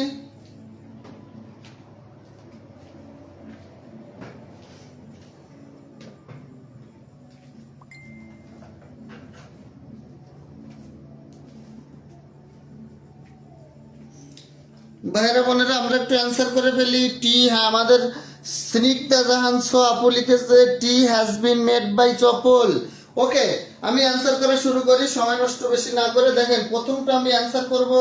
ভাইরা বোনেরা আমরা একটু অ্যান্সার করে ফেলি। টি, হ্যাঁ আমাদের স্নিগ্ধা জাহান সো আপু লিখেছে টি হ্যাজ বিন মেড বাই চপল। ওকে আমি অ্যান্সার করা শুরু করি সময় নষ্ট বেশি না করে। দেখেন প্রথমটা আমি অ্যান্সার করব,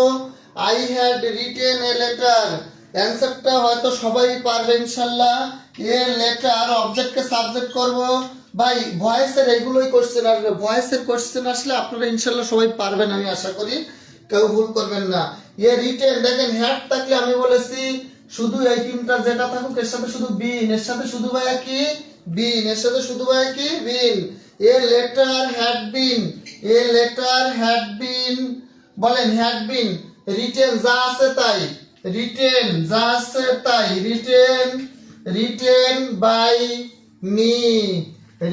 I had written a letter. অ্যান্সারটা হয়তো সবাই পারবে ইনশাল্লাহ। এ লেটার অবজেক্টকে সাবজেক্ট করব। ভাই ভয়েসের এগুলোই কোশ্চেন আসবে, ভয়েসের কোশ্চেন আসলে আপনারা ইনশাল্লাহ সবাই পারবেন, আমি আশা করি কেউ ভুল করবেন না। রিটেন, দেখেন হ্যাড থাকলে আমি বলেছি শুধু এই তিনটা যেটা থাকুক এর সাথে শুধু বিন, এর সাথে শুধু ভাইয়া কি বিন, এর সাথে শুধু ভাইয়া কি বিন। এ লেটার হ্যাড বিন, বলেন হ্যাড বিন। রিটেন যা আছে তাই, written by me,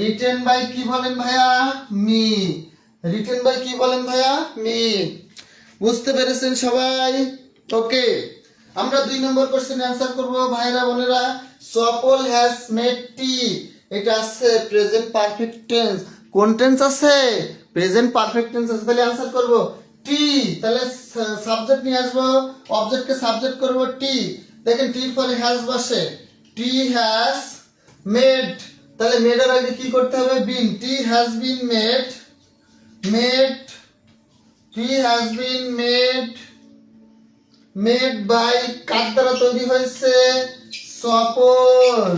written by কি বলেন ভাইয়া মি, রিটেন বাই কি বলেন ভাইয়া মি। বুঝতে পেরেছেন সবাই? ওকে আমরা 2 নম্বর কোশ্চেন অ্যান্সার করব ভাইরা বোনেরা। সফল হ্যাজ মেড টি, এটা আছে প্রেজেন্ট পারফেক্ট টেন্স। কোন টেন্স আছে? প্রেজেন্ট পারফেক্ট টেন্স আছে। তাহলে অ্যান্সার করব টি, তাহলে সাবজেক্ট নিয়ে আসবো, অবজেক্টকে সাবজেক্ট করব টি। দেখেন টির পরে হ্যাজ বসে, টি হ্যাজ মেড, তাহলে মেডের আগে কি করতে হবে? Been. Tea has been made, made, tea has been made, made by, কার দ্বারা তৈরি হয়েছে? Chapal.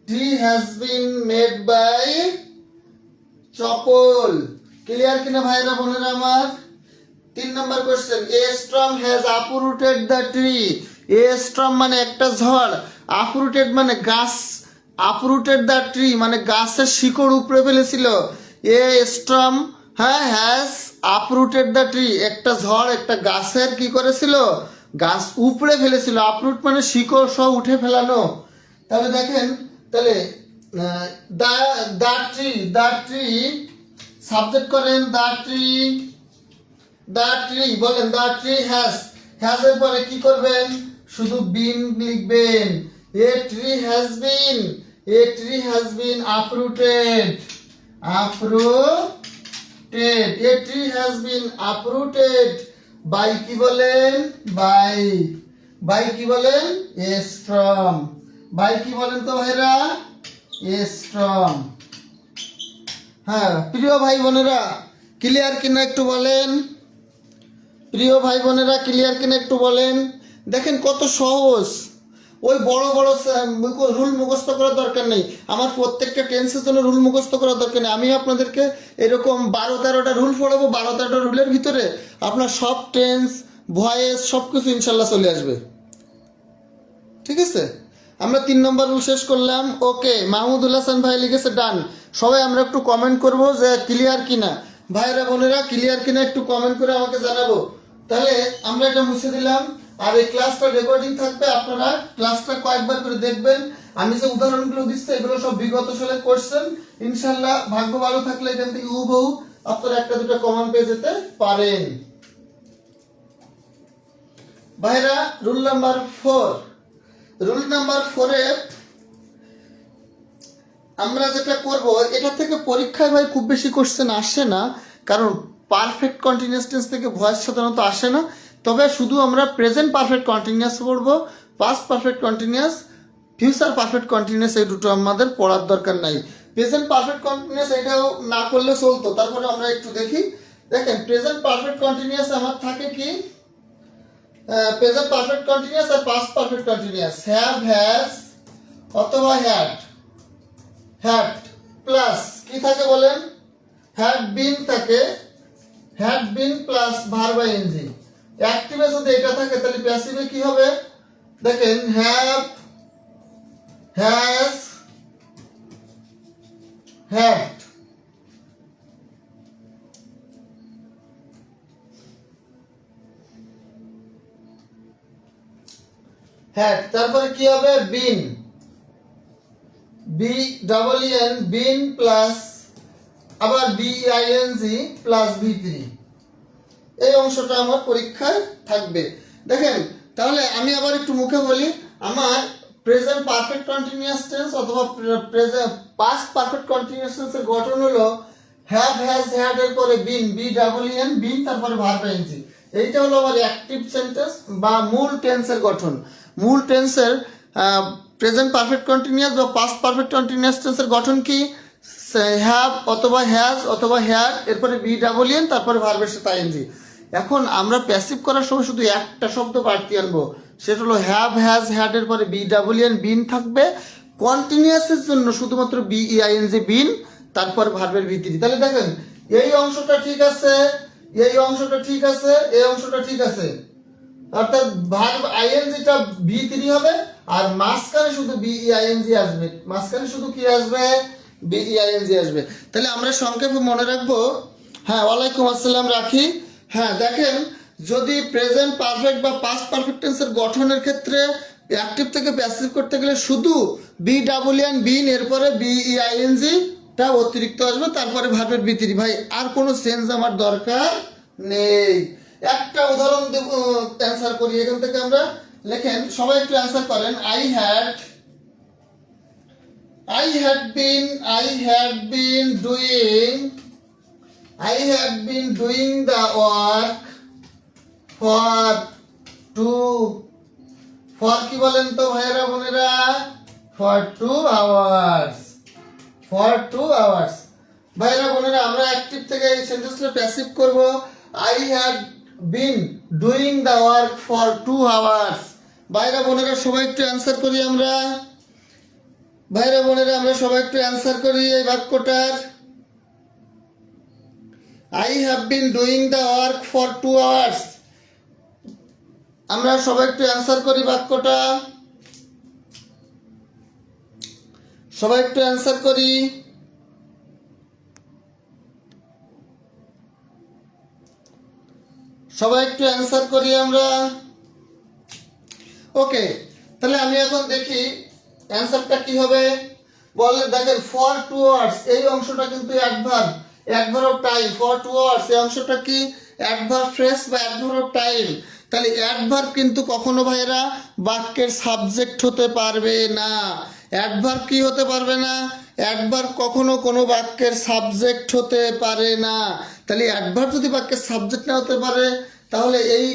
Tea has been made by Chapal. Clear কিনা ভাইরা বোনেরা আমার? 3 নম্বর question, a storm has uprooted the tree. A storm মানে একটা ঝড়, আপরুটেড মানে গাছ, আপরুটেড দ্য ট্রি মানে গাছের শিকড় উপড়ে ফেলেছিল। এ স্টর্ম, হ্যাঁ, হ্যাজ আপরুটেড দ্য ট্রি, একটা ঝড় একটা গাছের কি করেছিল? গাছ উপড়ে ফেলেছিল। আপরুট মানে শিকড় সব উঠে ফেলানো। তাহলে দেখেন, তাহলে দা ট্রি সাবজেক্ট করেন দা ট্রি, দা ট্রি বলেন দা ট্রি হ্যাজ, হ্যাজের পরে কি করবেন? শুধু বিন লিখবেন। A tree has been, a tree has been uprooted, uprooted, a tree has been uprooted by কি বলেন? বাই, বাই কি বলেন? এ স্টর্ম। বাই কি বলেন তো ভাইরা? এ স্টর্ম। হ্যাঁ প্রিয় ভাই বোনেরা, ক্লিয়ার কিনা একটু বলেন? প্রিয় ভাই বোনেরা ক্লিয়ার কিনা একটু বলেন? দেখেন কত সহজ। ওই বড় বড় রুল মুখস্থ করার দরকার নেই। আমার প্রত্যেকটা টেন্সের জন্য রুল মুখস্থ করার দরকার নেই। আমি আপনাদেরকে এরকম 12-13টা রুল পড়াবো। 12-13টা রুলের ভিতরে আপনার সব টেন্স, ভয়েস সব কিছু ইনশাল্লাহ চলে আসবে। ঠিক আছে, আমরা 3 নম্বর রুল শেষ করলাম। ওকে, মাহমুদুল হাসান ভাই লিখেছে ডান। সবাই আমরা একটু কমেন্ট করব যে ক্লিয়ার কিনা। ভাইরা বোনেরা ক্লিয়ার কিনা একটু কমেন্ট করে আমাকে জানাবো। তাহলে আমরা এটা মুছে দিলাম। আর এই ক্লাসটা রেকর্ডিং থাকবে, আপনারা ক্লাসটা কয়েকবার করে দেখবেন। আমি যে উদাহরণগুলো দিচ্ছি এগুলো সব বিগত সালে কোশ্চেন। ইনশাল্লাহ ভাগ্য ভালো থাকলে এখান থেকে হুবহু আপনারা একটা দুটো কমেন্ট পেয়ে যেতে পারেন। ভাইরা রুল নাম্বার 4, রুল নাম্বার 4-এ আমরা যেটা করব, এটা থেকে পরীক্ষায় ভাই খুব বেশি কোশ্চেন আসে না, কারণ পারফেক্ট কন্টিনিউয়াস টেন্স থেকে ভয়েস সাধারণত আসে না। তবে শুধু আমরা প্রেজেন্ট পারফেক্ট কন্টিনিউয়াস পড়বো, past perfect continuous, future perfect continuous, এই দুটো আমাদের পড়ার দরকার নাই। প্রেজেন্ট পারফেক্ট কন্টিনিউয়াস এটাও না করলে চলতো। তারপরে আমরা একটু দেখি। দেখেন প্রেজেন্ট পারফেক্ট কন্টিনিউয়াস আমার থাকে কি? প্রেজেন্ট পারফেক্ট কন্টিনিউয়াস আর past perfect continuous. Have, has অথবা হ্যাড, হ্যাড প্লাস কি থাকে বলেন? হ্যাড বিন থাকে, had been plus verb ING. অ্যাক্টিভে যদি এটা থাকে তাহলে প্যাসিভে কি হবে? দেখেন হ্যাভ, হ্যাজ, হ্যাড। হ্যাড তারপরে কি হবে? Been, B double N, been plus আবার বিআইএনজি প্লাস ভি3। এই অংশটা আমার পরীক্ষায় থাকবে। দেখেন তাহলে আমি আবার একটু মুখে বলি। আমার প্রেজেন্ট পারফেক্ট কন্টিনিউয়াস টেন্স অথবা প্রেজেন্ট পাস্ট পারফেক্ট কন্টিনিউয়াস টেন্সের গঠন হলো হ্যাভ, হ্যাজ, হ্যাড এর পরে বিন, বি ডাবল এন, বিন তারপরে ভার্ব আইএনজি। এইটা হলো আমার অ্যাক্টিভ সেন্টেন্স বা মূল টেন্সের গঠন। মূল টেন্সের প্রেজেন্ট পারফেক্ট কন্টিনিউয়াস বা পাস্ট পারফেক্ট কন্টিনিউয়াস টেন্সের গঠন কি? হ্যাভ অথবা হ্যাজ অথবা হ্যাড, এরপরে বি ডাবল এন, তারপরে ভার্বের সাথে আইএনজি। এখন আমরা প্যাসিভ করার সময় শুধু একটা শব্দ বাড়তি আনবো, সেটা হলো হ্যাভ, হ্যাজ, হ্যাড এর পরে বি ডাবল এন, বিন থাকবে। কন্টিনিউয়াসের জন্য শুধুমাত্র বিইআইএনজি বিন, তারপর ভার্বের ভি3। তাহলে দেখেন এই অংশটা ঠিক আছে, এই অংশটা ঠিক আছে, এই অংশটা ঠিক আছে। অর্থাৎ ভার্ব আইএনজিটা ভি3 হবে আর মাঝখানে শুধু বিইআইএনজি আসবে। মাঝখানে শুধু কি আসবে? বিইআইএনজি আসবে। তাহলে আমরা সংক্ষেপে মনে রাখবো। হ্যাঁ, ওয়ালাইকুম আসসালাম রাখি। হ্যাঁ দেখেন, যদি প্রেজেন্ট পারফেক্ট বা পাস্ট পারফেক্ট টেন্সের গঠনের ক্ষেত্রে অ্যাক্টিভ থেকে প্যাসিভ করতে গেলে শুধু বি ডাবল এন বিন এরপরে বিইআইএনজি টা অতিরিক্ত আসবে, তারপরে ভার্বের ভি3। ভাই আর কোনো চেঞ্জ আমার দরকার নেই। একটা উদাহরণ দেব, অ্যান্সার করি এখান থেকে আমরা। লেখেন সবাই একটু অ্যান্সার করেন। I had been doing I have been doing the work for 2 কি বলেন তো ভাইরা বোনেরা for 2 hours for 2 hours ভাইরা বোনেরা আমরা অ্যাক্টিভ থেকে এই সেন্টেন্সটা প্যাসিভ করব I have been doing the work for 2 hours ভাইরা বোনেরা সবাই একটু অ্যান্সার করি আমরা ভাইরা বোনেরা আমরা সবাই একটু অ্যান্সার করি এই বাক্যটার I have been doing the work for 2 hours আমরা সবাই একটু অ্যান্সার করি বাক্যটা সবাই একটু অ্যান্সার করি সবাই একটু অ্যান্সার করি আমরা ওকে তাহলে আমি এখন দেখি অ্যান্সারটা কি হবে বলে দেখেন ফর 2 আওয়ার্স এই অংশটা কিন্তু adverb of time for 2 hours এই অংশটা কি অ্যাডভার্ব ফ্রেজ বা অ্যাডভার্ব অফ টাইম তাহলে অ্যাডভার্ব কিন্তু কখনো ভাইরা বাক্যের সাবজেক্ট হতে পারবে না অ্যাডভার্ব কি হতে পারবে না অ্যাডভার্ব কখনো কোনো বাক্যের সাবজেক্ট হতে পারে না তাহলে অ্যাডভার্ব যদি বাক্যের সাবজেক্ট না হতে পারে তাহলে এই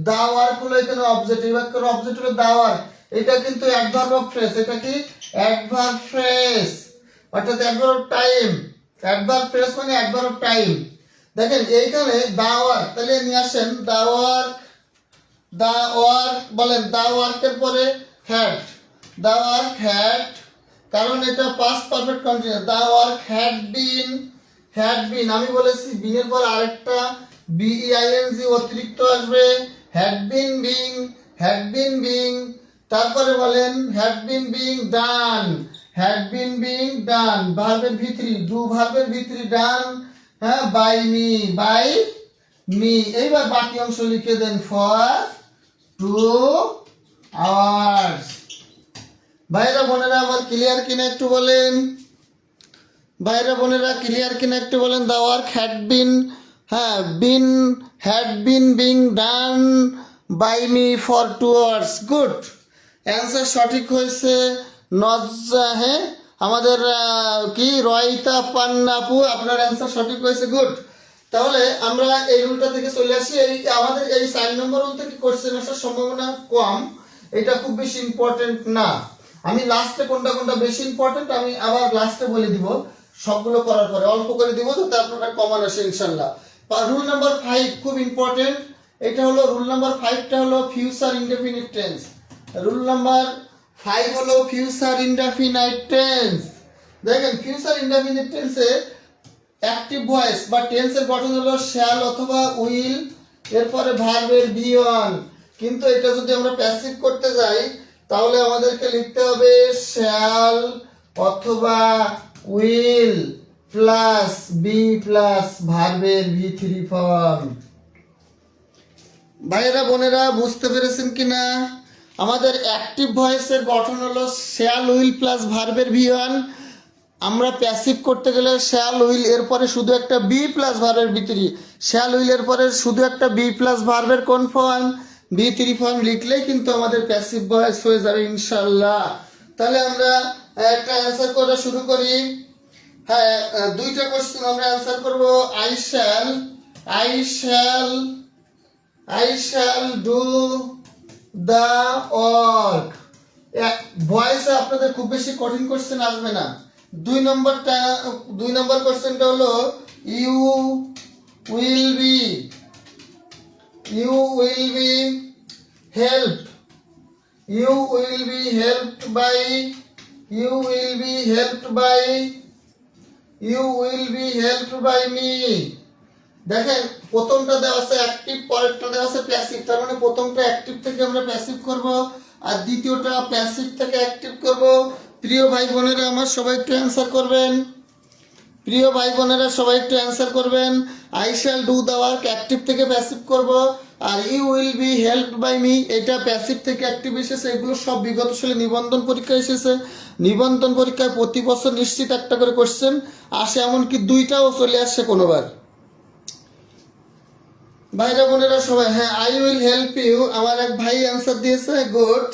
দা ওয়ার্ক হলো এখানে অবজেক্ট এই বাক্যের অবজেক্ট হলো দা ওয়ার্ক এটা কিন্তু অ্যাডভার্ব অফ ফ্রেজ এটা কি অ্যাডভার্ব ফ্রেজ অর্থাৎ adverb of time adverb phrase মানে অ্যাডভার্ব অফ টাইম দেখেন এইখানে দা ওয়ার্ক তাহলে নিয়ে আসেন দা ওয়ার্ক বলেন দা ওয়ার্কের পরে হ্যাড দা ওয়ার্ক হ্যাড কারণ এটা past perfect continuous the work had been আমি বলেছি বিনের পর আরেকটা বিইআইএনজি অতিরিক্ত আসবে হ্যাড বিন বিং তারপরে বলেন হ্যাড বিন বিং ডান ভার্বের ভিতরি ডু ভার্বের ভিতরি ডান হ্যাঁ বাই মি এইবার বাকি অংশ লিখে দেন ফর 2 আওয়ার্স ভাইরা বোনেরা আমার ক্লিয়ার কিনা একটু বলেন ভাইরা বোনেরা ক্লিয়ার কিনা একটু বলেন the work had been being done by me for 2 hours good answer সঠিক হয়েছে নজ্জা হ্যাঁ আমাদের কি রয়িতা পান্নাপু আপনার অ্যান্সার সঠিক হয়েছে গুড তাহলে আমরা এই রুলটা থেকে চলে আসি এই আমাদের এই 4 নম্বর রুল থেকে কোশ্চেন আসার সম্ভাবনা কম এটা খুব বেশি ইম্পর্টেন্ট না আমি লাস্টে কোনটা বেশি ইম্পর্টেন্ট আমি আবার লাস্টে বলে দিব সবগুলো করার পরে অল্প করে দিব যাতে আপনারা কমন আসে ইনশাআল্লাহ রুল নাম্বার 5 খুব ইম্পর্টেন্ট এটা হলো রুল নাম্বার 5টা হলো future indefinite tense rule number 5 হলো ফিউচার ইনডেফিনিট টেন্স দেখেন ফিউচার ইনডেফিনিট টেন্সে অ্যাক্টিভ ভয়েস বা টেন্সের গঠন হলো শ্যাল অথবা উইল এরপরে ভার্বের V1 কিন্তু এটা যদি আমরা প্যাসিভ করতে যাই তাহলে আমাদেরকে লিখতে হবে শ্যাল অথবা উইল প্লাস বি প্লাস ভার্বের V3 ফর্ম ভাইরা বোনেরা বুঝতে পেরেছেন কিনা আমাদের অ্যাক্টিভ ভয়েসের গঠন হলো শ্যাল উইল প্লাস ভার্বের V1 আমরা প্যাসিভ করতে গেলে শ্যাল উইল এরপরে শুধু একটা বি প্লাস ভার্বের V3 শ্যাল উইল এরপরে শুধু একটা বি প্লাস ভার্বের কোন ফর্ম V3 ফর্ম লিখলেই কিন্তু আমাদের প্যাসিভ ভয়েস হয়ে যাবে ইনশাআল্লাহ তাহলে আমরা একটা অ্যান্সার করা শুরু করি হ্যাঁ দুইটা কোশ্চেন আমরা অ্যান্সার করব I shall do the work ভয়েসে আপনাদের খুব বেশি কঠিন কোশ্চেন আসবে না 2 নম্বর কোশ্চেনটা হলো you will be helped by me দেখেন প্রথমটা দেওয়া আছে অ্যাক্টিভ পরেরটা দেওয়া আছে প্যাসিভ তার মানে প্রথমটা অ্যাক্টিভ থেকে আমরা প্যাসিভ করব আর দ্বিতীয়টা প্যাসিভ থেকে অ্যাক্টিভ করব প্রিয় ভাই বোনেরা আমার সবাই একটু অ্যান্সার করবেন I shall do the work active থেকে প্যাসিভ করব আর you will be helped by me এটা প্যাসিভ থেকে অ্যাক্টিভ এসেছে এগুলো সব বিগত সালে নিবন্ধন পরীক্ষায় এসেছে নিবন্ধন পরীক্ষায় প্রতি বছর নিশ্চিত একটা করে কোশ্চেন আসে এমনকি 2টাও চলে আসছে কোনোবার ভাইরা বোনেরা সবাই হ্যাঁ I will help you আমার এক ভাই অ্যান্সার দিয়েছে গুড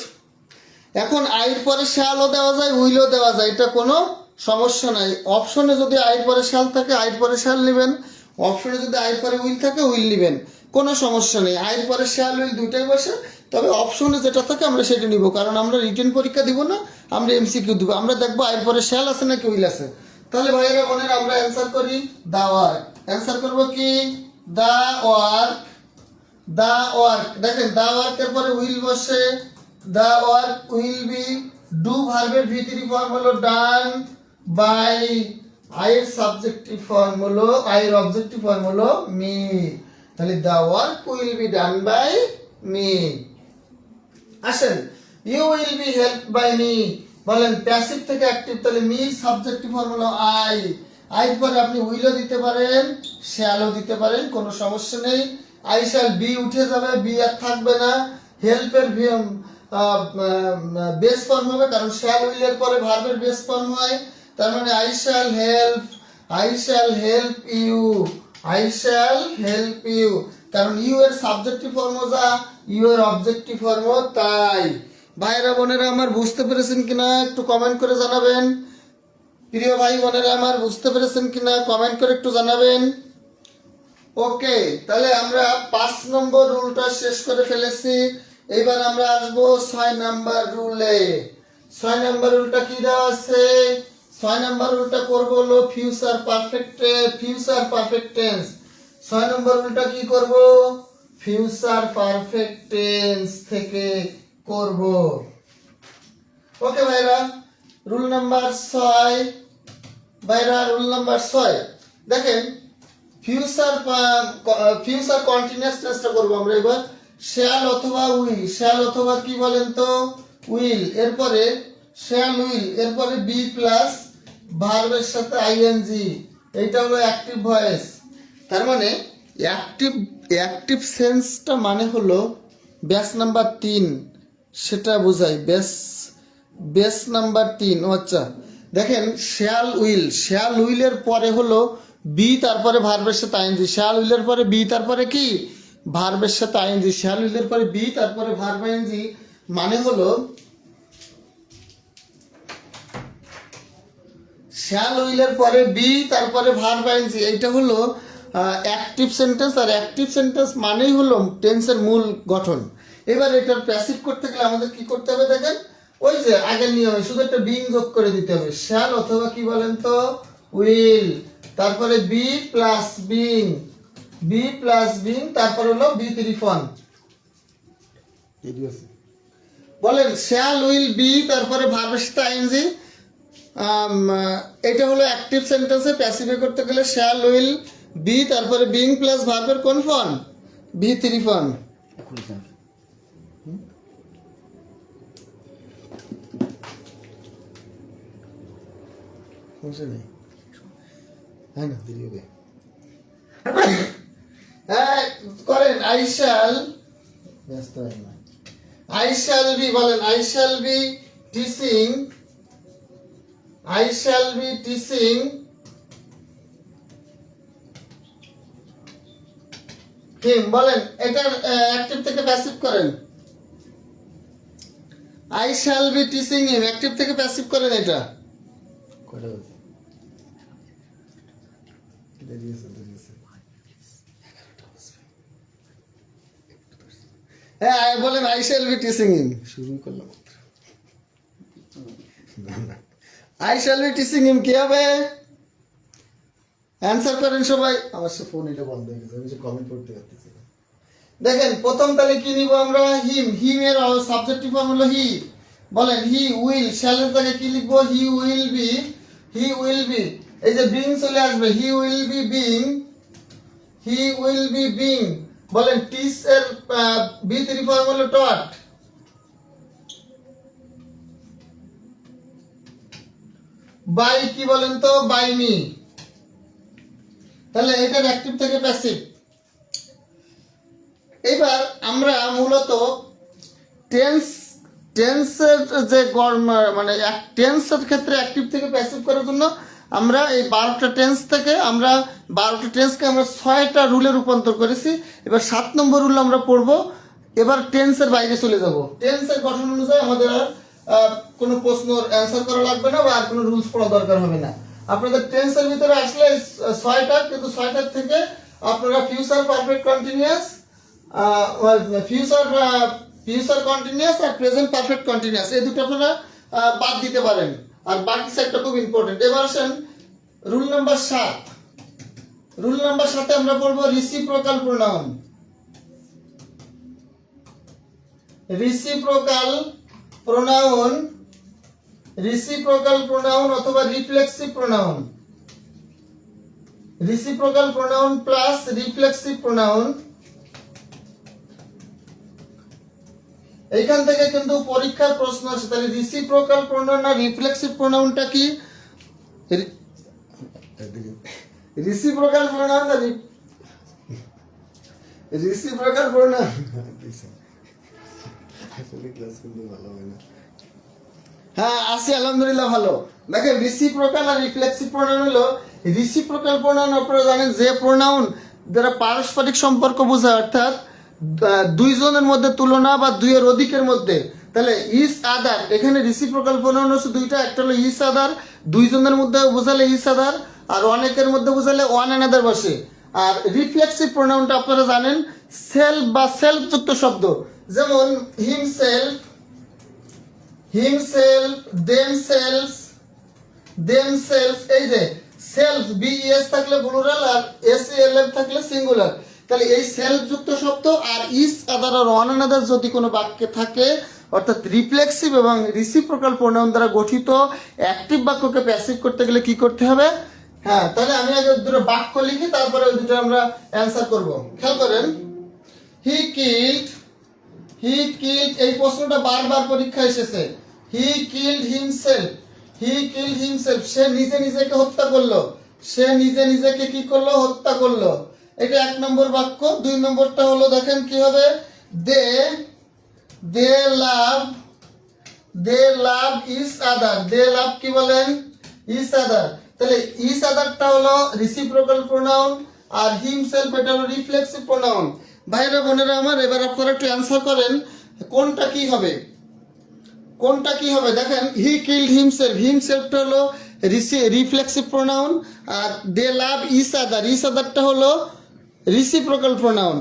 এখন আইর পরে শ্যালও দেওয়া যায় উইলও দেওয়া যায় এটা কোনো সমস্যা নাই অপশনে যদি আইর পরে শ্যাল থাকে আইর পরে শ্যাল নেবেন অপশনে যদি আয়ের পরে উইল থাকে উইল নেবেন, কোনো সমস্যা নেই। আয়ের পরে শ্যাল উইল দুইটাই বসে, তবে অপশনে যেটা থাকে আমরা সেটা নিব, কারণ আমরা রিটেন পরীক্ষা দিব না, আমরা এমসিকিউ দিব। আমরা দেখবো আয়ের পরে শ্যাল আছে নাকি উইল আছে। তাহলে ভাইয়েরা বোনেরা আমরা অ্যান্সার করি দা ওয়ার্ক। অ্যান্সার করবো কি দা ওয়ার্ক। দা ওয়ার্ক, দেখেন দা ওয়ার্কের পরে উইল বসে, the work will be, do ভার্বের ভিতরি ফর্ম হলো ডান বাই, আয়ের সাবজেক্টিভ ফর্ম হলো, আয়ের অবজেক্টিভ ফর্ম হলো মি। তাহলে the work will be done by me. আসেন you will be help by me, বলেন প্যাসিভ থেকে অ্যাক্টিভ, তাহলে মি সাবজেক্টিভ ফর্ম হলো আই। আইর পরে আপনি উইলও দিতে পারেন, শ্যালও দিতে পারেন, কোনো সমস্যা নেই। আই শ্যাল বি উঠে যাবে, বি আর থাকবে না। হেল্পের বেস ফর্ম হবে, কারণ শ্যাল উইলের পরে ভার্বের বেস ফর্ম হয়। তার মানে I shall help, I shall help you, I shall help you, কারণ ইউ এর সাবজেক্টিভ ফর্ম যা, ইউ এর অবজেক্টিভ ফর্ম তাই। ভাইরা বোনেরা আমার বুঝতে পেরেছেন কিনা একটু কমেন্ট করে জানাবেন। প্রিয় ভাই বোনেরা আমার বুঝতে পেরেছেন কিনা কমেন্ট করে একটু জানাবেন। ওকে, তাহলে আমরা 5 নম্বর রুলটা শেষ করে ফেলেছি। এবার আমরা আসবো 6 নাম্বার রুলে। 6 নাম্বার রুলটা কি দেওয়া আছে? 6 নাম্বার রুলটা করব হলো future perfect, future perfect tense. 6 নম্বর রুলটা কি করব? ফিউচার পারফেক্ট টেন্স থেকে করব। ওকে ভাইরা, রুল নাম্বার 6, ভাইরা রুল নাম্বার 6 দেখেন, ফিউচার কন্টিনিউয়াস টেন্সটা করব আমরা এবার। শ্যাল অথবা উইল, শ্যাল অথবা কি বলেন তো উইল, এরপরে শ্যাল উইল, এরপরে বি প্লাস ভার্বের সাথে আইএনজি, এইটা হলো অ্যাক্টিভ ভয়েস। তার মানে অ্যাক্টিভ সেন্সটা মানে হলো বেস নাম্বার 3, সেটা বোঝাই, বেস নাম্বার 3। আচ্ছা দেখেন, শ্যাল উইল, শ্যাল উইলের পরে হলো বি, তারপরে ভার্বের সাথে আইএনজি। শ্যাল উইলের পরে বি, তারপরে কি ভার্বের সাথে আইএনজি। শ্যাল উইলের পরে বি, তারপরে ভার্ব আইএনজি, মানে হলো শ্যাল উইলের পরে বি, তারপরে ভার্ব আইএনজি, এইটা হলো অ্যাক্টিভ সেন্টেন্স। আর অ্যাক্টিভ সেন্টেন্স মানেই হলো টেন্সের মূল গঠন। এবার এটার প্যাসিভ করতে গেলে আমাদের কি করতে হবে দেখেন, ওই যে আগের নিয়মে শুধু একটা বিং যোগ করে দিতে হবে। শ্যাল অথবা কি বলেন তো উইল, তারপরে be plus being, be plus being, তারপর হলো বি ত্রিফন। বলেন শ্যাল উইল বি, তারপরে ভার্বের সাথে আইএনজি, এটা হলো অ্যাক্টিভ সেন্টেন্সে। প্যাসিভে করতে গেলে শ্যাল উইল বি, তারপরে বিং প্লাস ভার্বের কোন ফর্ম? বি ত্রিফন। করেন আই শ্যাল, ব্যস্ত হয় না, আই শ্যাল বি, বলেন I shall be teaching, I shall be teaching him, বলেন এটা অ্যাক্টিভ থেকে প্যাসিভ করেন। I shall be teaching him, active থেকে প্যাসিভ করেন। এটা হ্যাঁ বলেন I shall be teaching him, শুরু করলাম। I shall be teaching him কি হবে? অ্যান্সার করেন সবাই। আমার সে ফোন এটা বন্ধ হয়ে গেছে, আমি যে কমেন্ট করতে পারতেছি না। দেখেন প্রথম তাহলে কি নিব আমরা? হিম, হিম এর সাবজেক্টিভ ফর্ম হলো হি। বলেন হি উইল, শ্যালের জায়গায় কি লিখবো? He will be, he will be, এই যে বিং চলে আসবে, he will be being, he will be being. বলেন টিচ এর বি ত্রি ফর্ম হলো টট, বাই কি বলেন তো বাই মি। তাহলে এটার অ্যাক্টিভ থেকে প্যাসিভ। এবার আমরা মূলত টেন্সের যে মানে টেন্সের ক্ষেত্রে অ্যাক্টিভ থেকে প্যাসিভ করার জন্য আমরা এই 12টা টেন্স থেকে আমরা 12টা টেন্সকে আমরা 6টা রুলে রূপান্তর করেছি। এবার 7 নম্বর রুল আমরা পড়বো। এবার টেন্সের বাইরে চলে যাব। টেন্সের গঠন অনুযায়ী আমাদের আর কোনো প্রশ্নের অ্যান্সার করা লাগবে না, বা আর কোনো রুলস পড়া দরকার হবে না। আপনাদের টেন্সের ভিতরে আসলে 6টা, কিন্তু 6টার থেকে আপনারা future perfect continuous, future continuous আর প্রেজেন্ট পারফেক্ট কন্টিনিউয়াস এই দুটো আপনারা বাদ দিতে পারেন। আর বাকি সেটটা খুব ইম্পর্টেন্ট। এবার আসেন রুল নাম্বার 7। রুল নাম্বার 7 আমরা পড়বো reciprocal pronoun. Reciprocal pronoun, reciprocal pronoun অথবা reflexive pronoun, reciprocal pronoun plus reflexive pronoun. এইখান থেকে কিন্তু পরীক্ষার প্রশ্ন আসে। তাহলে রিসিপ্রোকাল প্রোনাউন আর রিফ্লেক্সিভ প্রোনাউনটা কি? রিসিপ্রোকাল প্রোনাউন আর রিসিপ্রোকাল প্রোনাউন, হ্যাঁ আছি আলহামদুলিল্লাহ ভালো। দেখেন রিসিপ্রোকাল আর রিফ্লেক্সিভ প্রোনাউন হলো, রিসিপ্রোকাল প্রোনাউন আপনারা জানেন যে প্রোনাউন যারা পারস্পরিক সম্পর্ক বোঝায়, অর্থাৎ দুইজনের মধ্যে তুলনা বা দুইয়ের অধিকের মধ্যে। তাহলে ইস আদার, এখানে রিসিপ্রোকাল প্রোনাউন হচ্ছে দুইটা, একটা হলো ইস আদার, দুইজনের মধ্যে বোঝালে ইস আদার, আর অনেকের মধ্যে বোঝালে ওয়ান অ্যানাদার বসে। আর রিফ্লেক্সিভ প্রোনাউনটা আপনারা জানেন সেলফ বা সেলফ যুক্ত শব্দ, যেমন হিমসেলফ, হিমসেলফ, দেমসেলফ, দেমসেলফ। এই যে সেলফ বিএস থাকলে প্লুরাল আর এসএলএফ থাকলে সিঙ্গুলার। তাহলে এই সেলফ যুক্ত শব্দ আর ইস আদার আর ওয়ান অ্যানাদার যদি কোনো বাক্যে থাকে, অর্থাৎ রিফ্লেক্সিভ এবং রিসিপ্রোকাল প্রোনাউন দ্বারা গঠিত অ্যাক্টিভ বাক্যকে প্যাসিভ করতে গেলে কি করতে হবে? হ্যাঁ, তাহলে আমি আগে দুটো বাক্য লিখি, তারপরে ওই দুটো আমরা অ্যান্সার করব। খেয়াল করেন, হি কিল্ড, হি কিল্ড, এই প্রশ্নটা বারবার পরীক্ষা এসেছে। He killed himself, he killed himself, সে নিজে নিজেকে হত্যা করলো, সে নিজে নিজেকে কি করলো? হত্যা করলো। এটা 1 নম্বর বাক্য। 2 নম্বরটা হলো, দেখেন কি হবে, দে, দে লাভ, দে লাভ ইস আদার, দে লাভ কি বলেন? ইস আদার। তাহলে ইস আদারটা হলো রিসিপ্রোকাল প্রোনাউন আর হিমসেলফ এটা হলো রিফ্লেক্সিভ প্রোনাউন। ভাইরা বোনেরা আমার, এবার আপনারা একটু অ্যান্সার করেন কোনটা কি হবে, কোনটা কি হবে। দেখেন হি কিল্ড হিমসেলফ, হিমসেলফটা হলো রিফ্লেক্সিভ প্রোনাউন, আর দে লাভ ইস আদার, ইস আদারটা হলো রিসিপ্রোকাল প্রোনাউন।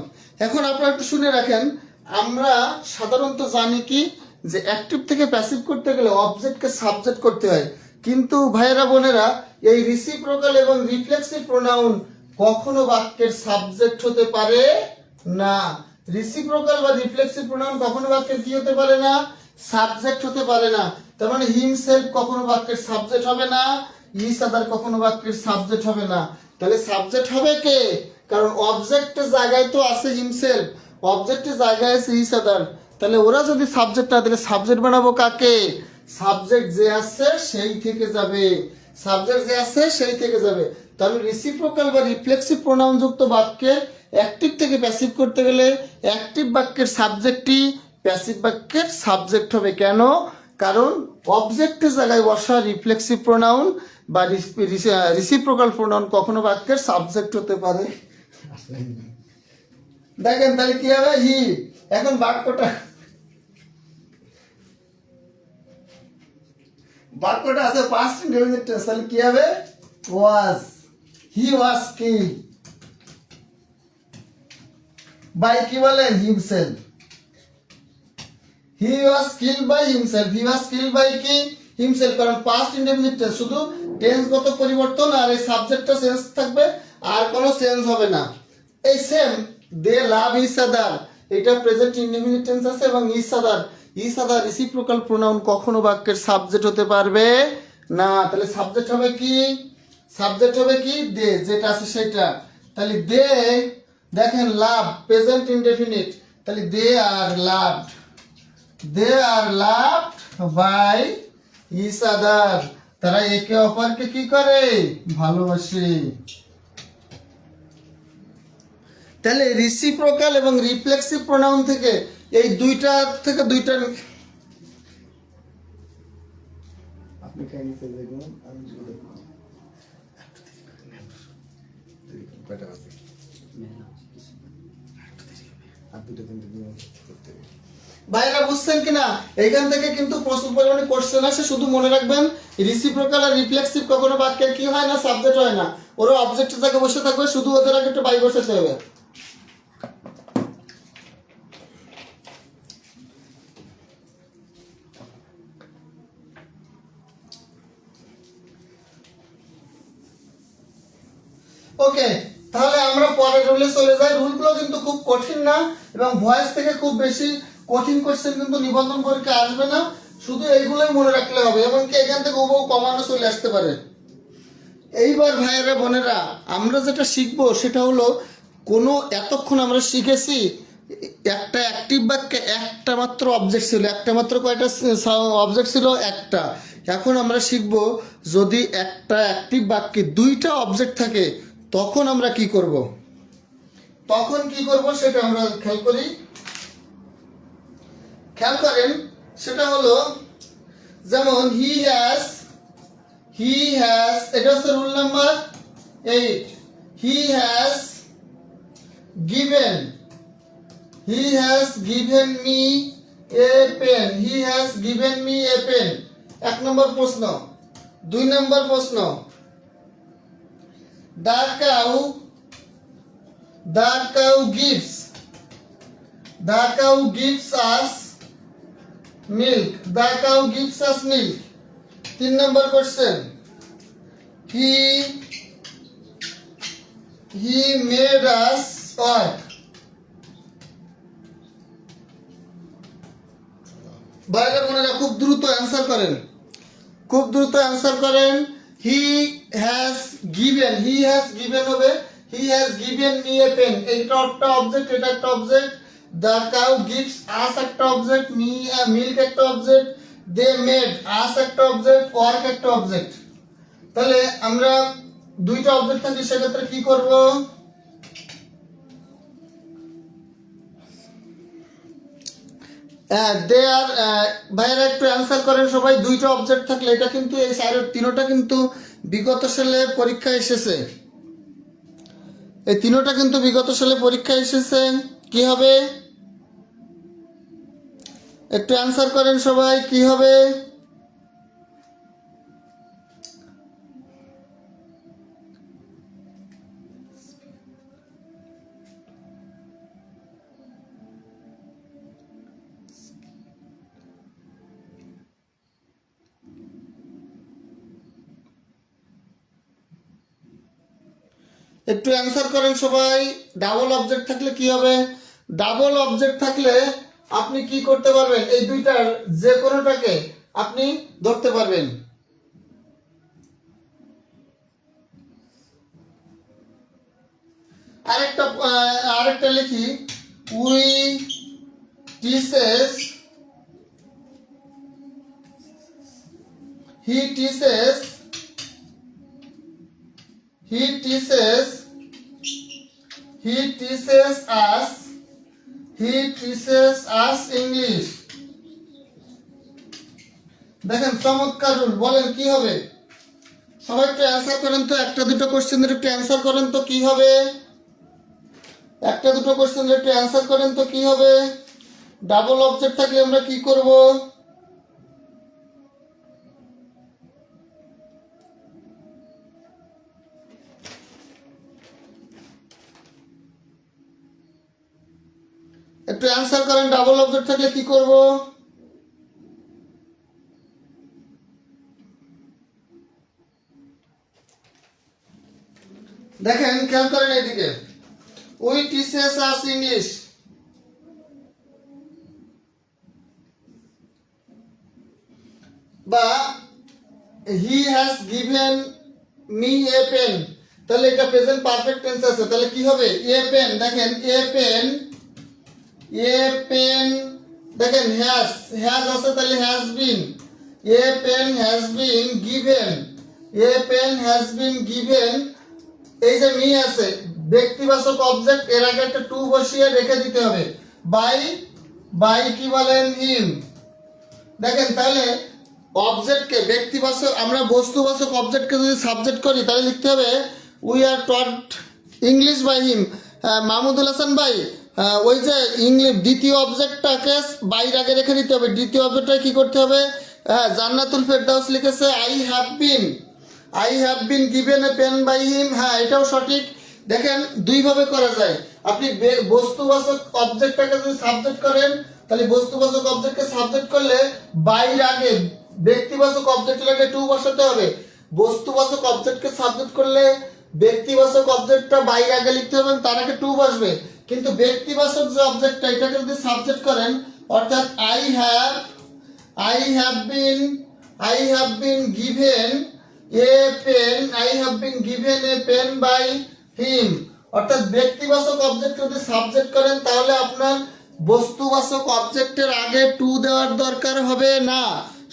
এখন আপনারা একটু শুনে রাখেন, আমরা সাধারণত জানি কি যে অ্যাক্টিভ থেকে প্যাসিভ করতে গেলে অবজেক্টকে সাবজেক্ট করতে হয়, কিন্তু ভাইয়েরা বোনেরা এই রিসিপ্রোকাল এবং রিফ্লেক্সিভ প্রোনাউন কখনো বাক্যের সাবজেক্ট হতে পারে না। রিসিপ্রোকাল বা রিফ্লেক্সিভ প্রোনাউন কখনো বাক্যের কি হতে পারে না? সাবজেক্ট হতে পারে না। তার মানে হিমসেলফ কখনো বাক্যের সাবজেক্ট হবে না, ইস আদার কখনো বাক্যের সাবজেক্ট হবে না। তাহলে সাবজেক্ট হবে কে? কারণ অবজেক্টের জায়গায় তো আছে হিমসেলফ, অবজেক্টের জায়গায় আছে ইস আদার। তাহলে ওরা যদি সাবজেক্ট না দিলে সাবজেক্ট বানাবো কাকে? সাবজেক্ট যে আছে সেই থেকে যাবে, সাবজেক্ট যে আছে সেই থেকে যাবে। তাহলে রিসিপ্রোকাল বা রিফ্লেক্সিভ প্রোনাউন যুক্ত বাক্যে অ্যাক্টিভ থেকে প্যাসিভ করতে গেলে অ্যাক্টিভ বাক্যের সাবজেক্টই প্যাসিভ বাক্যের সাবজেক্ট হবে। কেন? কারণ অবজেক্টের জায়গায় বসা রিফ্লেক্সিভ প্রোনাউন বা রিসিপ্রোকাল প্রোনাউন কখনো বাক্যের সাবজেক্ট হতে পারে। দেখেন তাহলে কি হবে? হি, এখন বাক্যটা আছে পাস্ট ইন্ডিফিনিট টেন্স, তাহলে কি হবে? ওয়াজ, হি ওয়াজ কিল্ড বাই কি বলেন? Himself. He was killed by himself, he was killed by কি? হিমসেলফ। কারণ পাস্ট ইন্ডিফিনিট টেন্স শুধু টেন্সগত পরিবর্তন, আর এই সাবজেক্টটা চেঞ্জ থাকবে, আর কোনো চেঞ্জ হবে না। এই সেম দে লাভ ইচ আদার, এটা প্রেজেন্ট ইনডেফিনিট টেন্স আছে, এবং each other, each other reciprocal pronoun কখনো বাক্যের সাবজেক্ট হতে পারবে না। তাহলে সাবজেক্ট হবে কি? সাবজেক্ট হবে কি? দে, যেটা আছে সেটা। তাহলে দে, দেখেন লাভ প্রেজেন্ট ইনডেফিনিট, তাহলে they are loved, they are loved by each other, তারা একে অপরকে কি করে? ভালোবাসে। তাহলে রিসিপ্রোকাল এবং রিফ্লেক্সিভ প্রোনাউন থেকে এই দুইটা থেকে দুইটা আপনি খাইনি সে দেখুন, আমি কয়টা বাজে? আর দুটো তিনটে দিন করতে হবে। ভাইরা বুঝছেন কিনা? এইখান থেকে কিন্তু প্রচুর পরিমাণে কোশ্চেন আসে, শুধু মনে রাখবেন রিসিপ্রোকাল আর রিফ্লেক্সিভ কখনো বাক্যের কি হয় না, সাবজেক্ট হয় না। ওরা অবজেক্টে থাকে বসে থাকবে, শুধু ওদের আগে একটু বাই বসাতে হবে। ওকে, তাহলে আমরা পরের রুলে চলে যাই। রুলগুলো কিন্তু খুব কঠিন না, এবং ভয়েস থেকে খুব বেশি কঠিন কোশ্চেন কিন্তু নিবন্ধন পরীক্ষা আসবে না, শুধু এইগুলোই মনে রাখলে হবে। এমনকি এখান থেকে হুবহু কমানো চলে আসতে পারে। এইবার ভাইয়েরা বোনেরা, আমরা যেটা শিখবো সেটা হলো, কোনো এতক্ষণ আমরা শিখেছি একটা অ্যাক্টিভ বাক্যে একটা মাত্র অবজেক্ট ছিল, একটা মাত্র কয়টা অবজেক্ট ছিল? একটা। এখন আমরা শিখব যদি একটা অ্যাক্টিভ বাক্যে দুইটা অবজেক্ট থাকে তখন আমরা কি করব। তখন কি করব সেটা আমরা খেয়াল করি। খেয়াল করেন, সেটা হলো যেমন হি হ্যাজ, এটা হচ্ছে rule number 8। He has given me a pen. He has given me a pen. 1 নম্বর প্রশ্ন। 2 নম্বর প্রশ্ন, the cow gives us milk. The cow gives us milk. 3 নম্বর question, he made us what? বাইরে বোনেরা খুব দ্রুত answer করেন, খুব দ্রুত অ্যান্সার করেন। হি হ্যাজ গিভেন হবে he has given me a pen, এইটা একটা অবজেক্ট, এটা একটা object. The cow gives us একটা অবজেক্ট, মিল্ক একটা অবজেক্ট, দে মেড আস একটা অবজেক্ট, ওয়ার্ক একটা অবজেক্ট। তাহলে আমরা দুইটা অবজেক্ট থাকি, সেক্ষেত্রে কি করব? ভাইয়েরা একটু অ্যান্সার করেন সবাই। দুইটা অবজেক্ট থাকলে, এটা কিন্তু এই সাইডের তিনোটা কিন্তু বিগত সালে পরীক্ষা এসেছে, এই তিনোটা কিন্তু বিগত সালে পরীক্ষা এসেছে। কি হবে? একটু অ্যান্সার করেন সবাই, কি হবে? একটু অ্যান্সার করেন সবাই। ডাবল অবজেক্ট থাকলে কি হবে? ডাবল অবজেক্ট থাকলে আপনি কি করতে পারবেন? এই দুইটার যে কোনোটাকে আপনি ধরতে পারবেন। আরেকটা লিখি, we teaches, he teaches us English. দেখেন চমৎকার রুল, বলেন কি হবে? সবাই একটু অ্যান্সার করেন তো, একটা দুটো কোশ্চেনের একটু অ্যান্সার করেন তো কি হবে? একটা দুটো কোশ্চেনের একটু অ্যান্সার করেন তো কি হবে? ডাবল অবজেক্ট থাকলে আমরা কি করব? একটু অ্যান্সার করেন, ডাবল অবজেক্ট থাকলে কি করব? দেখেন খেয়াল করেন এদিকে, উই টিচেস আস ইংলিশ, বা he has given me a pen, তাহলে এটা প্রেজেন্ট পারফেক্ট টেন্স আছে, তাহলে কি হবে? এ পেন, দেখেন এ পেন দেখেন হ্যাজ আছে, তাহলে has been, a pen has been given, এই যে মি আছে ব্যক্তিবাচক অবজেক্ট, এর আগে একটা টু বসিয়ে রেখে দিতে হবে। বাই কি বলেন? হিম। দেখেন তাহলে অবজেক্টকে ব্যক্তিবাচক, আমরা বস্তুবাচক অবজেক্টকে যদি সাবজেক্ট করি তাহলে লিখতে হবে we are taught English by him. Mahmudul Hasan ভাই, ওই যে ইংলিশ দ্বিতীয় অবজেক্টটাকে বাইরে আগে রেখে দিতে হবে। দ্বিতীয় অবজেক্টটা কি করতে হবে? জান্নাতুল ফেরদাউস লিখেছে I have been given a pen by him. হ্যাঁ, এটাও সঠিক। দেখেন, দুইভাবে করা যায়। আপনি বস্তুবাচক অবজেক্টটাকে যদি সাবজেক্ট করেন, তাহলে বস্তুবাচক অবজেক্টকে সাবজেক্ট করলে বাইরে আগে ব্যক্তিবাচক অবজেক্টের আগে টু বসাতে হবে। বস্তুবাচক অবজেক্টকে সাবজেক্ট করলে ব্যক্তিবাচক অবজেক্টটা বাইরে আগে লিখতে হবে, তার আগে টু বসবে। কিন্তু ব্যক্তিবাচক যে অবজেক্টটা, এটাকে যদি সাবজেক্ট করেন, অর্থাৎ I have been given a pen by him, অর্থাৎ ব্যক্তিবাচক অবজেক্ট যদি সাবজেক্ট করেন, তাহলে আপনার বস্তুবাচক অবজেক্টের আগে টু দেওয়ার দরকার হবে না।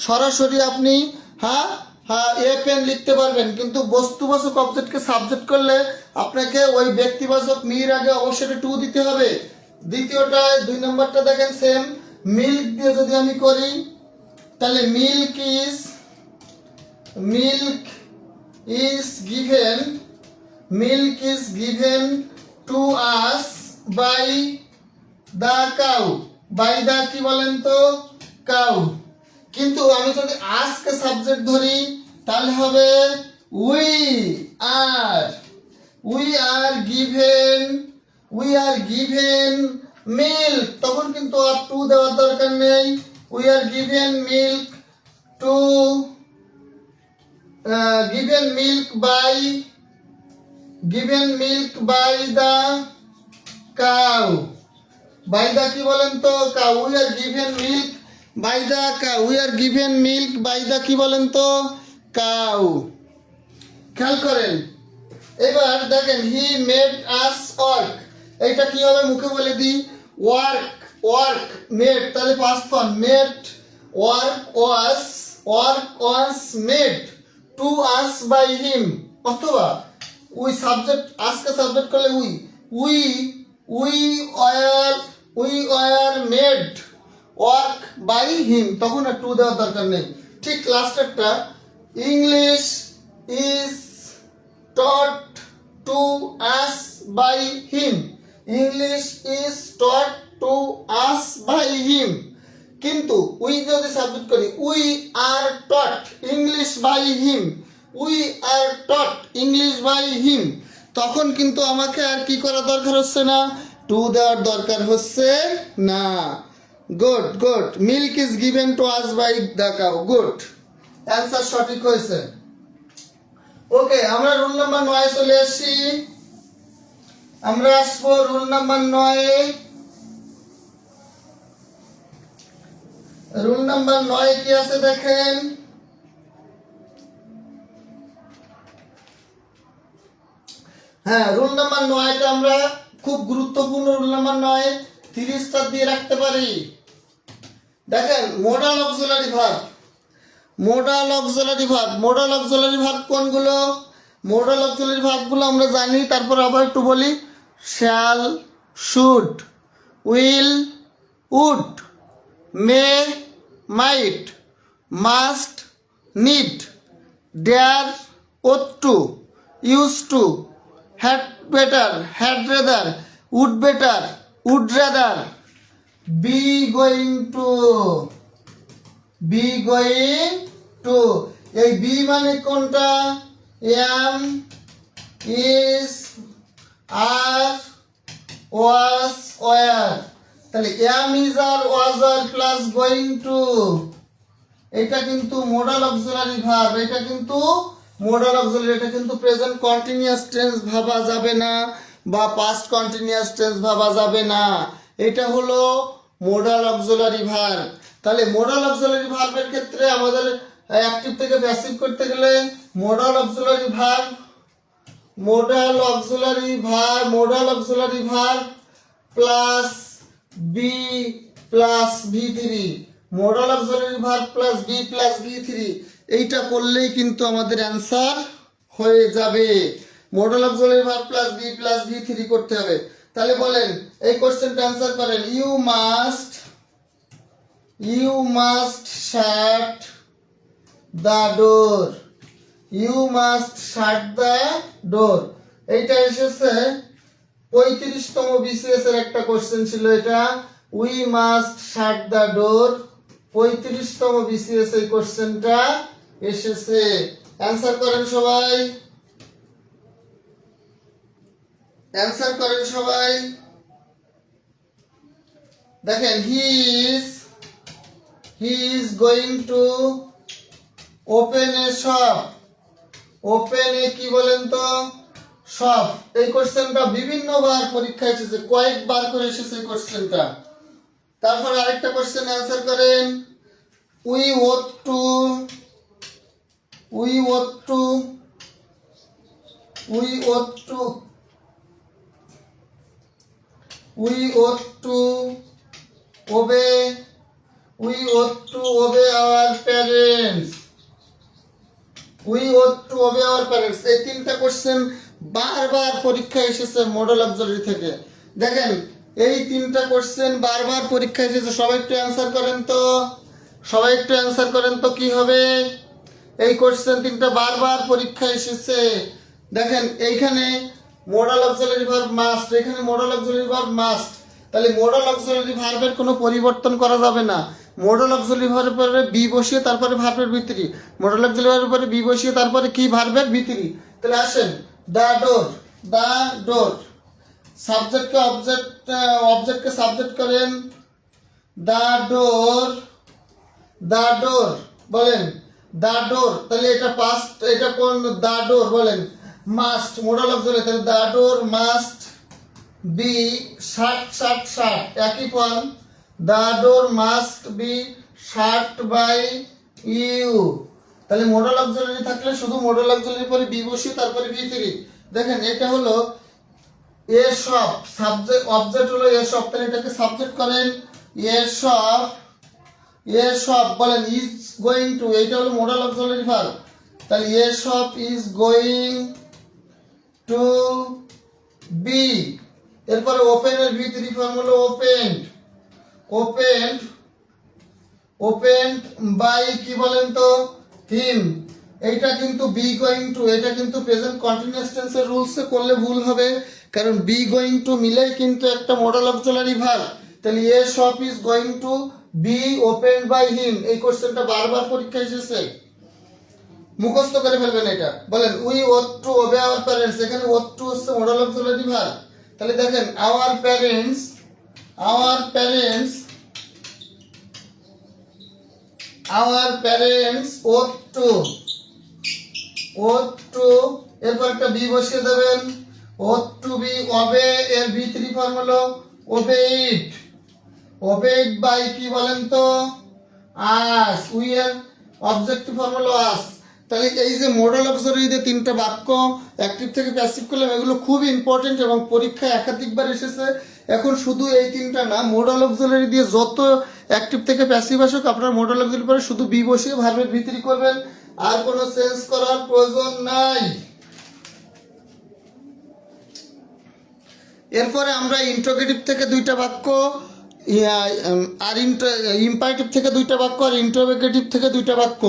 সরাসরি আপনি এ পেন লিখতে পারবেন। কিন্তু বস্তুবাচক অবজেক্টকে সাবজেক্ট করলে আপনাকে ওই ব্যক্তিবাচক মির আগে অবশ্যই টু দিতে হবে। দ্বিতীয়টা, 2 নম্বরটা দেখেন সেম। মিল্ক দিয়ে যদি আমি করি, তাহলে milk is given to us by the cow. by the কি বলেন তো? কাউ। কিন্তু আমি যদি আজকে সাবজেক্ট ধরি, তাহলে হবে we are given milk। তখন কিন্তু আর টু দেওয়ার দরকার নেই। we are given milk by the cow। by the কি বলেন তো? cow। we are given milk by the cow। কি বলেন তো? cow। খেয়াল করেন। এবার দেখেন, he made us work। এটা কি হবে? মুখে বলে দিই, work made, তাহলে past form made, work was made to us by him। অথবা we সাবজেক্ট, আজকে সাবজেক্ট করলে we were made work by him, তখন আর টু দেওয়ার দরকার নেই। ঠিক লাস্টেরটা, English is taught to us by him। কিন্তু উই যদি সাবজেক্ট করি, we are taught English by him, তখন কিন্তু আমাকে আর কি করা দরকার হচ্ছে না, টু দেওয়ার দরকার হচ্ছে না। Good. Milk is given to us by the cow. Good, answer সঠিক হয়েছে। ওকে, আমরা রুল নাম্বার 9 চলে আসছি। আমরা আসবো রুল নাম্বার 9। রুল নাম্বার 9 কি আছে দেখেন। হ্যাঁ, রুল নাম্বার 9টা আমরা খুব গুরুত্বপূর্ণ। রুল নাম্বার 9 30 স্টার দিয়ে রাখতে পারি। দেখেন, মোডাল অক্সিলারি ভার্ব কোনগুলো? মোডাল অক্সিলারি ভার্বগুলো আমরা জানি, তারপর আবার একটু বলি। Shall, should, will, would, may, might, must, need, dare, ought to, use to, had better, had rather, would better, would rather, be going to। এই বি মানে কোনটা? am, is, are, was, were। তাহলে am, is, are, was, were plus going to, এটা কিন্তু modal auxiliary verb. এটা কিন্তু present continuous tense ভাবা যাবে না, বা পাস্ট কন্টিনিউয়াস টেন্স ভাবা যাবে না। এটা হলো মোডাল অক্সিলারি ভার্ব। তাহলে মোডাল অক্সিলারি ভার্বের ক্ষেত্রে আমাদের অ্যাক্টিভ থেকে প্যাসিভ করতে গেলে modal auxiliary verb plus be plus ভি3। Modal auxiliary verb plus be plus ভি3, এইটা করলেই কিন্তু আমাদের অ্যান্সার হয়ে যাবে। Modal auxiliary verb plus be plus ভি3 করতে হবে। তাহলে বলেন, এই কোশ্চেনটা অ্যান্সার করেন। You must shut the door. এইটা এসেছে 35তম বিসিএস এর একটা কোশ্চেন ছিল এটা, we must shut the door. 35তম বিসিএস এই কোশ্চেনটা এসেছে। অ্যানসার করেন সবাই, অ্যানসার করেন সবাই। দেখেন, he is going to open a shop. Open a কি বলেন তো? শপ। এই কোশ্চেনটা বিভিন্নবার পরীক্ষায় এসেছে, কয়েকবার করে এসেছে এই কোশ্চেনটা। তারপর আরেকটা কোশ্চেন অ্যান্সার করেন, we ought to we ought to we ought to we ought to obey we ought to obey our parents. We ought to obey our parents, এই তিনটা কোশ্চেন বারবার পরীক্ষায় এসেছে মডেল অবজারভেটরি থেকে। দেখেন, এই তিনটা কোশ্চেন বারবার পরীক্ষায় এসেছে। সবাই একটু অ্যান্সার করেন তো, সবাই একটু অ্যান্সার করেন তো কি হবে। এই কোশ্চেন তিনটা বারবার পরীক্ষায় এসেছে। দেখেন, এইখানে মোডাল অক্সিলারি ভার্ব মাস্ট, এখানে মোডাল অক্সিলারি ভার্ব মাস্ট। তাহলে মোডাল অক্সিলারি ভার্বের কোনো পরিবর্তন করা যাবে না। মোডাল অক্সিলারি ভার্বের পরে বি বসিয়ে তারপরে ভার্বের ভিতরি, মোডাল অক্সিলারি ভার্বের পরে বি বসিয়ে তারপরে কি ভার্বের ভিতরি। তাহলে আসেন, দ্য ডোর, দ্য ডোর। সাবজেক্টকে অবজেক্টকে সাবজেক্ট করেন, দ্য ডোর, দ্য ডোর বলেন, দ্য ডোর। তাহলে এটা পাস্ট, এটা কোন? দ্য ডোর বলেন, মাস্ট মোডাল অক্সিলারি। তাহলে the door must be shut, shut, shut একই ফর্ম। The door must be shut by you. তাহলে মোডাল অক্সিলারি থাকলে শুধু মোডাল অক্সিলারির পরে বি বসিয়ে তারপরে বি থ্রি। দেখেন, এটা হলো এ শপ, সাবজেক্ট অবজেক্ট হলো এ শপ। তাহলে এটাকে সাবজেক্ট করেন, এ শপ, এ শপ বলেন ইজ গোয়িং টু, এইটা হলো মোডাল অক্সিলারি ভার্ব। তাহলে a shop is going to be. এরপরে ওপেন এর ভি থ্রি ফর্ম হলো ওপেন্ড, ওপেন্ড, ওপেন্ড বাই কি বলেন তো? হিম। এইটা কিন্তু বি গোয়িং টু, এটা কিন্তু প্রেজেন্ট কন্টিনিউয়াস টেন্সের রুলসে করলে ভুল হবে, কারণ বি গোয়িং টু মিলেই কিন্তু একটা মডেল অক্সিলারি ভার্ব। তাহলে a shop is going to be opened by him. এই কোশ্চেনটা বারবার পরীক্ষায় এসেছে, মুখস্থ করে ফেলবেন এটা। বলেন, we ought to obey our parents, এখানে ওট টু হচ্ছে মডেল অক্সিলারি ভার্ব। তাহলে দেখেন, our parents, our parents, our parents ought to, ought to, এরপর একটা বি বসিয়ে দেবেন, ওট টু বি ওবে এর বি থ্রি ফর্ম হলো ওবেইড, ওবেইড বাই কি বলেন তো? আস। উই এর অবজেক্টিভ ফর্ম হলো আস। তাহলে এই যে মোডাল অক্সিলারি দিয়ে তিনটা বাক্য অ্যাক্টিভ থেকে প্যাসিভ করলাম, এগুলো খুব ইম্পর্টেন্ট এবং পরীক্ষায় একাধিকবার এসেছে। এখন শুধু এই তিনটা না, মোডাল অক্সিলারি দিয়ে যত অ্যাক্টিভ থেকে প্যাসিভ আসুক, আপনার মোডাল অক্সিলারি পরে শুধু বি বসিয়ে ভার্বের ভিতরি করবেন, আর কোনো চেঞ্জ করার প্রয়োজন নাই। এরপরে আমরা ইন্টারোগেটিভ থেকে দুইটা বাক্য, আর ইম্পারেটিভ থেকে দুইটা বাক্য, আর ইন্টারোগেটিভ থেকে দুইটা বাক্য,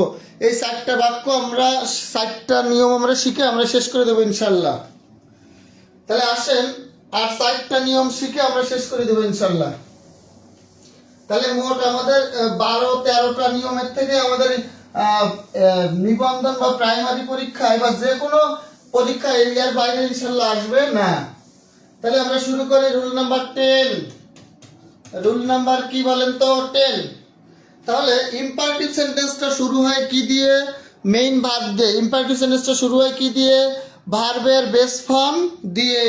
এই চারটা বাক্য আমরা, চারটা নিয়ম আমরা শিখে আমরা শেষ করে দেবো ইনশাল্লাহ। তাহলে আসেন, আর চারটা নিয়ম শিখে আমরা শেষ করে দেবো ইনশাল্লাহ। তাহলে মোট আমাদের 12-13টা নিয়মের থেকে আমাদের নিবন্ধন বা প্রাইমারি পরীক্ষায় বা যে কোনো পরীক্ষা এরিয়ার বাইরে ইনশাল্লাহ আসবে না। তাহলে আমরা শুরু করি রুল নাম্বার 10। রুল নাম্বার কি বলেন তো? 10। তাহলে ইম্পারেটিভ সেন্টেন্সটা শুরু হয় কি দিয়ে? মেইন ভার্ব দিয়ে। ইম্পারেটিভ সেন্টেন্সটা শুরু হয় কি দিয়ে? ভার্বের বেস ফর্ম দিয়ে।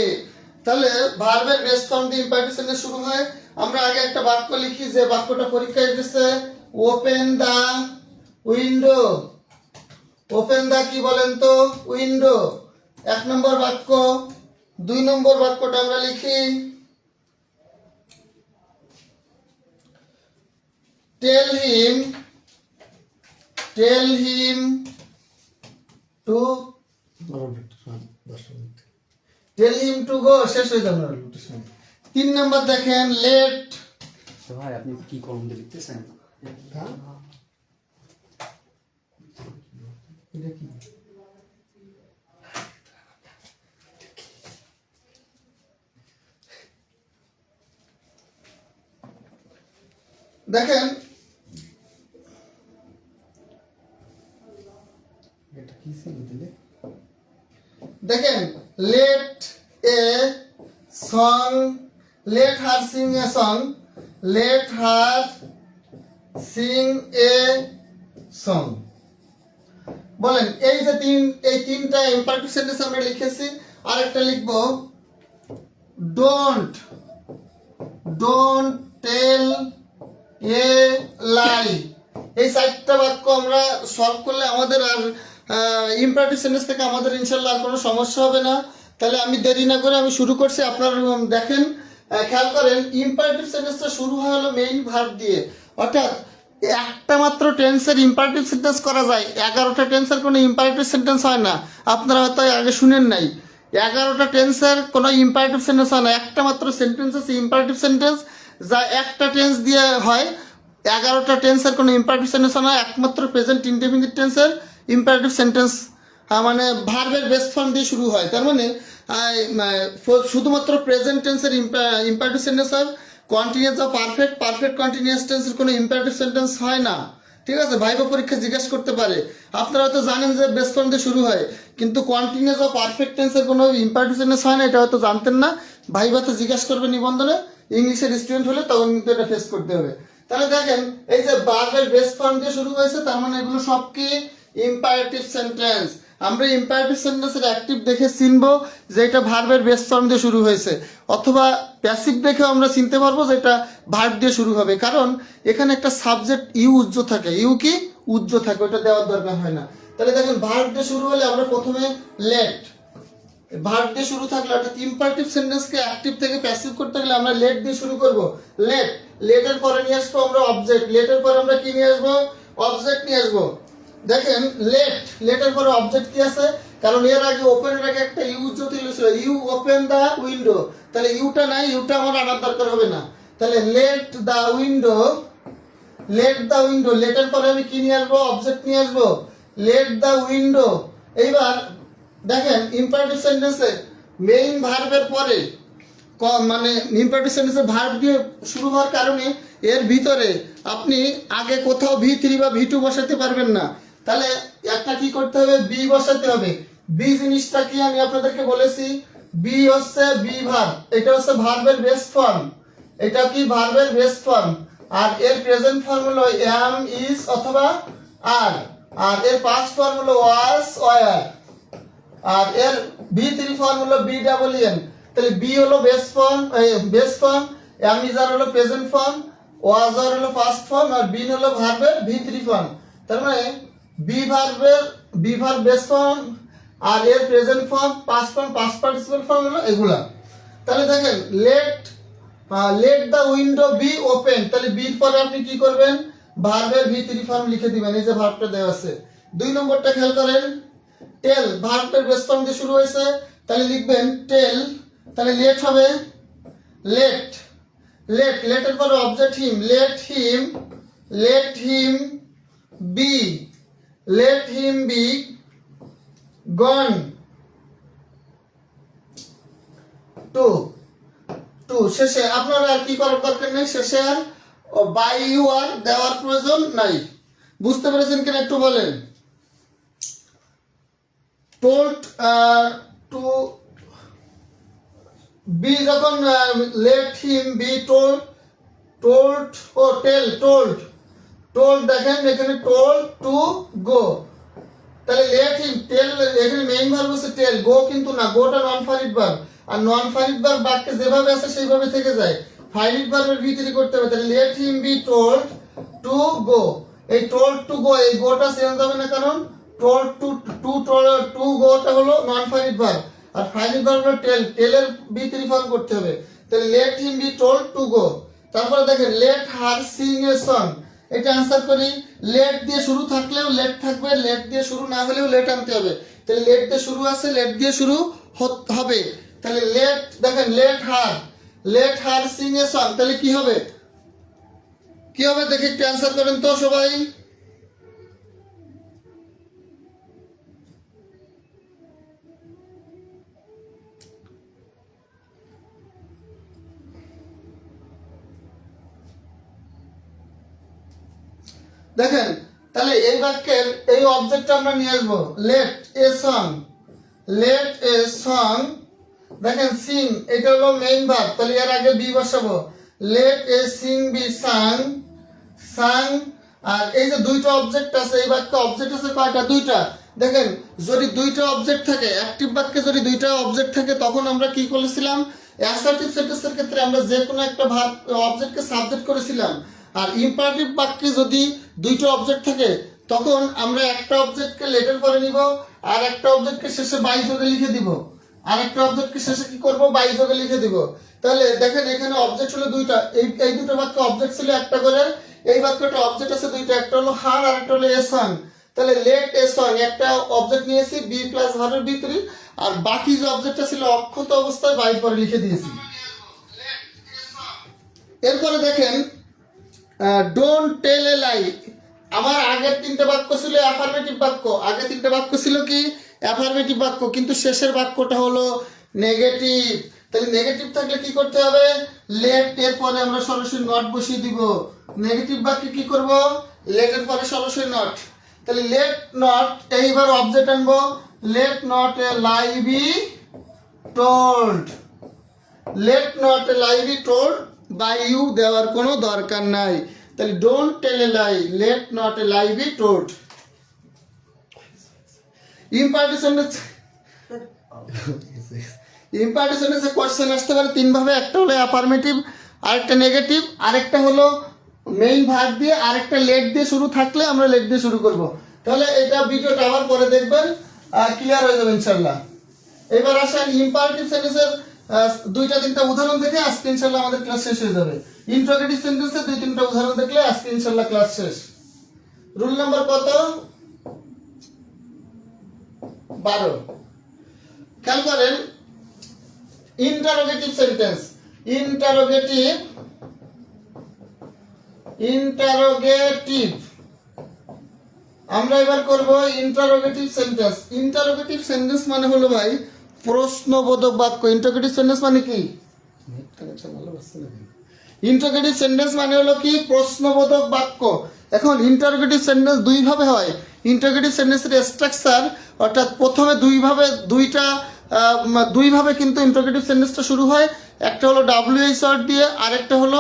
তাহলে ভার্বের বেস ফর্ম দিয়ে ইম্পারেটিভ সেন্টেন্স শুরু হয়। আমরা আগে একটা বাক্য লিখি, যে বাক্যটা পরীক্ষায় এসেছে, open the window. Open the কি বলেন তো? উইন্ডো, 1 নম্বর বাক্য। 2 নম্বর বাক্যটা আমরা লিখি, tell him to go, শেষ হয়ে যাবে। 3 নম্বর দেখেন, let। ভাই আপনি কি কলম দিয়ে লিখতেছেন? এটা কি? দেখেন এটা কি ছিল দিলে? দেখেন let a song, let her sing a song, let her sing a song. বলেন এই যে এই তিনটা ইম্পারেটিভ সেন্টেন্স আমরা লিখেছি। আরেকটা লিখবো ডোন্ট, ডোন্ট টেল এ লাই। এই চারটা বাক্য আমরা সলভ করলে আমাদের আর ইম্পারেটিভ সেন্টেন্স থেকে আমাদের ইনশাল্লাহ আর কোনো সমস্যা হবে না। তাহলে আমি দেরি না করে আমি শুরু করছি। আপনারা দেখেন, খেয়াল করেন ইম্পারেটিভ সেন্টেন্সটা শুরু হয় হলো মেইন ভার্ব দিয়ে। অর্থাৎ একটা মাত্র টেন্সের ইম্পারেটিভ সেন্টেন্স করা যায়, 11টা টেন্সের কোনো ইম্পারেটিভ সেন্টেন্স হয় না। আপনারা হয়তো আগে শুনেন নাই, 11টা টেন্সের কোনো ইম্পারেটিভ সেন্টেন্স হয় না। একটা মাত্র সেন্টেন্স আছে ইম্পারেটিভ সেন্টেন্স, যা একটা টেন্স দিয়ে হয়। 11টা টেন্সের কোনো ইম্পারেটিভ সেন্টেন্স হয় না, একমাত্র প্রেজেন্ট ইনডেফিনিট টেন্সের ইম্পারেটিভ সেন্টেন্স মানে ভার্বের বেস ফর্ম দিয়ে শুরু হয়। তার মানে শুধুমাত্র প্রেজেন্ট টেন্সের ইম্পারেটিভ সেন্টেন্স হয়। কন্টিনিউয়াস বা পারফেক্ট, পারফেক্ট কন্টিনিউয়াস টেন্সের কোনো ইম্পারেটিভ সেন্টেন্স হয় না। ঠিক আছে, ভাইবা পরীক্ষা জিজ্ঞেস করতে পারে। আপনারা তো জানেন যে বেস ফর্ম দিয়ে শুরু হয়, কিন্তু কন্টিনিউয়াস বা পারফেক্ট টেন্সের কোনো ইম্পারেটিভ সেন্টেন্স হয় না, এটা হয়তো জানতেন না। ভাইবাতে জিজ্ঞেস করবে নিবন্ধনে, ইংলিশের স্টুডেন্ট হলে তখন কিন্তু এটা ফেস করতে হবে। তাহলে দেখেন এই যে ভার্বের বেস ফর্ম দিয়ে শুরু হয়েছে, তার মানে এগুলো সব কি ইম্পারেটিভ সেন্টেন্স। আমরা ইম্পারেটিভ সেন্টেন্সের অ্যাক্টিভ দেখে চিনবো যে এটা ভার্বের বেস ফর্ম দিয়ে শুরু হয়েছে, অথবা প্যাসিভ দেখে আমরা চিনতে পারবো যে এটা ভার্ব দিয়ে শুরু হবে। কারণ এখানে একটা সাবজেক্ট ইউ উজ্জ্ব থাকে, ইউ কি উজ্জ্ব থাকে, ওটা দেওয়ার দরকার হয় না। তাহলে দেখেন ভার্ব দিয়ে শুরু হলে আমরা প্রথমে লেট, ভার্ব দিয়ে শুরু থাকলে অর্থাৎ ইম্পারেটিভ সেন্টেন্সকে অ্যাক্টিভ থেকে প্যাসিভ করতে গেলে আমরা লেট দিয়ে শুরু করব। লেট, লেটের পরে নিয়ে আসবো আমরা অবজেক্ট, লেটের পরে আমরা কি নিয়ে আসবো, অবজেক্ট নিয়ে আসবো। দেখেন লেট, লেটের পরে অবজেক্ট কি আছে, কারণ এর আগে ওপেনের আগে একটা ইউ উজ্জ্বল ছিল, ইউ ওপেন দা উইন্ডো। তাহলে ইউটা নাই, ইউটা আমার আনার দরকার হবে না। তাহলে late the window, late the window, লেটের পরে আমি কি নিয়ে আসবো, অবজেক্ট নিয়ে আসবো, লেট দা উইন্ডো। এইবার দেখেন ইম্পারেটিভ সেন্টেন্সে মেইন ভার্বের পরে মানে ইম্পারেটিভ সেন্টেন্সে ভার্ব দিয়ে শুরু হওয়ার কারণে এর ভিতরে আপনি আগে কোথাও V3 বা V2 বসাতে পারবেন না। তাহলে একটা কি করতে হবে, বি বসাতে হবে। বি জিনিসটা কি আমি আপনাদেরকে বলেছি, বি হচ্ছে বি ভার্ব, এটা হচ্ছে ভার্বের বেস ফর্ম, এটা কি ভার্বের বেস ফর্ম। আর এর প্রেজেন্ট ফর্ম হলো এম, ইজ অথবা আর, আর এর পাস্ট ফর্ম হলো ওয়াজ, ওয়ার। আর এর V3 ফর্ম হলো বি ডাবল এন। তাহলে বি হলো base form, base form, am is are হলো প্রেজেন্ট ফর্ম, ওয়াজ আর হলো পাস্ট ফর্ম, আর বিন হলো ভার্বের V3 ফর্ম। তার মানে বি ভার্বের, বি ভার্ব বেস ফর্ম, আর এর present form, past form, past participle form হলো এগুলা। তাহলে দেখেন let, let the window be open, তাহলে বির পরে আপনি কি করবেন, ভার্বের V3 ফর্ম লিখে দিবেন, এই যে ভার্বটা দেওয়া আছে। 2 নম্বরটা খেয়াল করেন, টেল, ভার্বের বেস ফর্ম দিয়ে শুরু হয়েছে, তাহলে লিখবেন টেল। তাহলে লেট হবে লেট, লেট, লেটের পরে object him, let him, let him be, let him be gone to, to শেষে আপনারা আর কি করার দরকার নেই, শেষে আর বাই ইউ আর দেওয়ার প্রয়োজন নাই। বুঝতে পেরেছেন কিনা একটু বলেন। told to be যখন let him be told, told O tell, told, told দেখেন এখানে told to go, তাহলে let him tell, এখানে মেইন ভার্ব হচ্ছে tell, go কিন্তু না, গোটা নন ফাইনিট ভার্ব, আর নন ফাইনিট ভার্ব বাক্যে যেভাবে আছে সেইভাবে থেকে যায়, ফাইনিট ভার্বের ভিতরে করতে হবে। তাহলে let him be told to go, এই told to go, এই গোটা চেঞ্জ হবে না, কারণ told to go টা হলো নন ফাইনিট ভার্ব, আর ফাইনিট ভার্ব হলো টেল, টেলের V3 ফর্ম করতে হবে। তাহলে let him be told to go। তারপরে দেখেন let her sing a song, এটা आंसर করি, let দিয়ে শুরু থাকলেও let থাকবে, let দিয়ে শুরু না হলেও let আনতে হবে। তাহলে let দিয়ে শুরু আছে, let দিয়ে শুরু হবে। তাহলে let দেখেন let her sing a song, তাহলে কি হবে, কি হবে দেখে একটু आंसर করেন তো সবাই। দেখেন তাহলে এই বাক্যের এই অবজেক্টটা আমরা নিয়ে আসবো, let a song, let a song. দেখেন সিং এটা হলো মেইন ভার্ব, তাহলে এর আগে বি বসাবো, let a sing be sung, sung. আর এই যে দুইটা অবজেক্ট আছে, এই বাক্যে অবজেক্ট আছে কয়টা? দুইটা। দেখেন যদি দুইটা অবজেক্ট থাকে, অ্যাক্টিভ বাক্যে যদি দুইটা অবজেক্ট থাকে, তখন আমরা কি করেছিলাম, অ্যাসার্টিভ সেন্টেন্সের ক্ষেত্রে আমরা যে কোনো একটা ভার্ব অবজেক্টকে সাবজেক্ট করেছিলাম। আর ইম্পারেটিভ বাক্যে যদি দুইটা অবজেক্ট থাকে, তখন আমরা একটা অবজেক্টকে লেটের পরে নিব, আর একটা অবজেক্টকে শেষে বাই যোগে লিখে দিব, আর একটা অবজেক্টকে শেষে কি করব, বাই যোগে লিখে দিব। তাহলে দেখেন এখানে অবজেক্ট হলো দুইটা, এই দুটো বাক্য অবজেক্ট ছিল একটা করে, এই বাক্যটা অবজেক্ট আছে দুইটা, একটা হলো হার আর একটা হলো এ সং। তাহলে লেট এ সং একটা অবজেক্ট নিয়েছি বি প্লাস ভার্বের ভিতরে, আর বাকি যে অবজেক্টটা ছিল অক্ষত অবস্থায় বাই পরে লিখে দিয়েছি। এরপরে দেখেন ডোন্ট টেল এ লাই। আমার আগের তিনটা বাক্য ছিল অ্যাফার্মেটিভ বাক্য, আগে তিনটা বাক্য ছিল কি অ্যাফার্মেটিভ বাক্য, কিন্তু শেষের বাক্যটা হলো নেগেটিভ। তাহলে নেগেটিভ থাকলে কি করতে হবে, লেট এর পরে আমরা সরাসরি নট বসিয়ে দিব। নেগেটিভ বাক্যে কি করব, লেট এর পরে সরাসরি নট। তাহলে লেট নট, এইবার অবজেক্ট আনবো, let not a lie be told, let not a lie be told by you দেওয়ার কোনো দরকার নাই। তাহলে don't tell a lie, let not a lie be told. Imperative sentence, imperative সেন্টেন্সে question আসতে পারে তিন ভাবে, একটা হলো অ্যাফার্মেটিভ, আরেকটা নেগেটিভ, আরেকটা হলো মেইন ভার্ব দিয়ে, আরেকটা লেট দিয়ে শুরু থাকলে আমরা লেট দিয়ে শুরু করব। তাহলে এটা ভিডিওটা আবার পরে দেখবেন, ক্লিয়ার হয়ে যাবে ইনশাল্লাহ। এবার আসেন ইম্পারেটিভ সেন্টেন্সের দুইটা তিনটা উদাহরণ দেখে আজকে ইনশাল্লাহ আমাদের ক্লাস শেষ হয়ে যাবে। ইন্টারোগেটিভ সেন্টেন্সের দুই তিনটা উদাহরণ দেখলে আজকে ইনশাল্লাহ ক্লাস শেষ। রুল নাম্বার কত? 12। খেয়াল করেন ইন্টারোগেটিভ সেন্টেন্স, ইন্টারোগেটিভ, ইন্টারোগেটিভ আমরা এবার করব ইন্টারোগেটিভ সেন্টেন্স। ইন্টারোগেটিভ সেন্টেন্স মানে হলো ভাই প্রশ্নবোধক বাক্য। ইন্টারোগেটিভ সেন্টেন্স মানে কি, ইন্টারোগেটিভ সেন্টেন্স মানে হলো কি প্রশ্নবোধক বাক্য। এখন ইন্টারোগেটিভ সেন্টেন্স দুই ভাবে হয়। ইন্টারোগেটিভ সেন্টেন্সের স্ট্রাকচার অর্থাৎ প্রথমে দুইভাবে কিন্তু ইন্টারোগেটিভ সেন্টেন্সটা শুরু হয়। একটা হলো ডাব্লিউএইচ ওয়ার্ড দিয়ে, আরেকটা হলো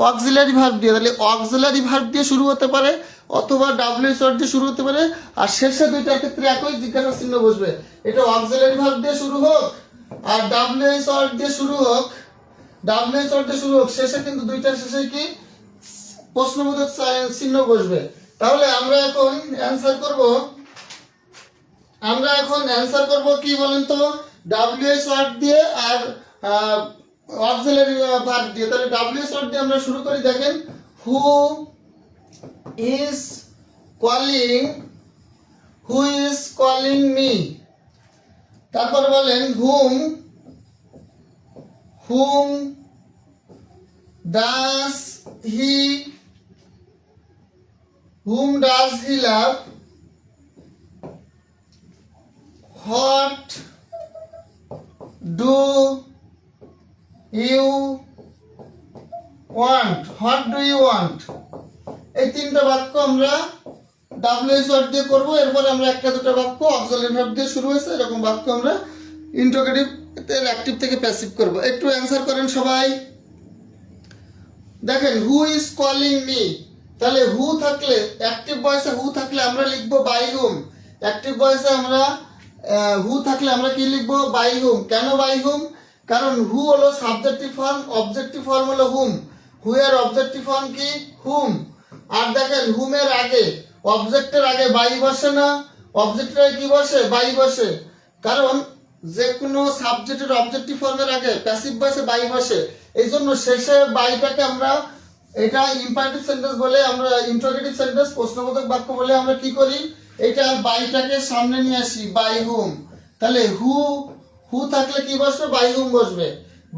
অক্সিলারি ভার্ব দিয়ে। তাহলে অক্সিলারি ভার্ব দিয়ে শুরু হতে পারে অথবা ডাব্লিউএইচ ওয়ার্ড দিয়ে শুরু হতে পারে, আর শেষে দুইটার ক্ষেত্রে একই জিজ্ঞাসা চিহ্ন বসবে। এটা অক্সিলারি ভার্ব দিয়ে শুরু হোক আর ডাব্লিউএইচ ওয়ার্ড দিয়ে শুরু হোক, ডাব্লিউএইচ ওয়ার্ড দিয়ে শুরু হোক, শেষে কিন্তু দুইটার শেষে কি প্রশ্নবোধক চিহ্ন বসবে। তাহলে আমরা এখন অ্যান্সার করব কি বলেন তো, ডাব্লিউএইচ ওয়ার্ড দিয়ে আর অক্সিলারি ভার্ব দিয়ে। তাহলে ডাব্লিউএইচ ওয়ার্ড দিয়ে আমরা শুরু করি। দেখেন হু ইজ কলিং মি, তারপর বলেন hmm does he love, what do you want. এই তিনটা বাক্য আমরা ডাব্লিউএইচ ওয়ার্ড দিয়ে করবো। এরপরে আমরা একটা দুটো বাক্য অক্সিলারি ভার্ব দিয়ে শুরু হয়েছে এরকম বাক্য আমরা ইন্টারোগেটিভ অ্যাক্টিভ থেকে প্যাসিভ করব। একটু অ্যান্সার করেন সবাই। দেখেন হু ইজ কলিং মি, তাহলে হু থাকলে অ্যাক্টিভ ভয়েসে হু থাকলে আমরা লিখবো বাই হুম। অ্যাক্টিভ ভয়েসে আমরা হু থাকলে আমরা কি লিখবো, বাই হুম। কেন বাই হুম? কারণ হু হলো সাবজেক্টিভ ফর্ম, অবজেক্টিভ ফর্ম হলো হুম। হু এর অবজেক্টিভ ফর্ম কি, হুম। আর দেখেন হুমের আগে অবজেক্টের আগে বাই বসে না, অবজেক্টের আগে কি বসে, বাই বসে। কারণ যে কোনো সাবজেক্টের অবজেক্টিভ ফর্মের আগে প্যাসিভ ভয়েসে বাই বসে, এই জন্য শেষে বাইটাকে আমরা, এটা ইম্পারেটিভ সেন্টেন্স বলে, আমরা ইন্টারোগেটিভ সেন্টেন্স প্রশ্নবোধক বাক্য বলে আমরা কি করি, এটা বাইটাকে সামনে নিয়ে আসি, বাই হুম। তাহলে হু থাকলে কি বসবে, বাই হুম বসবে।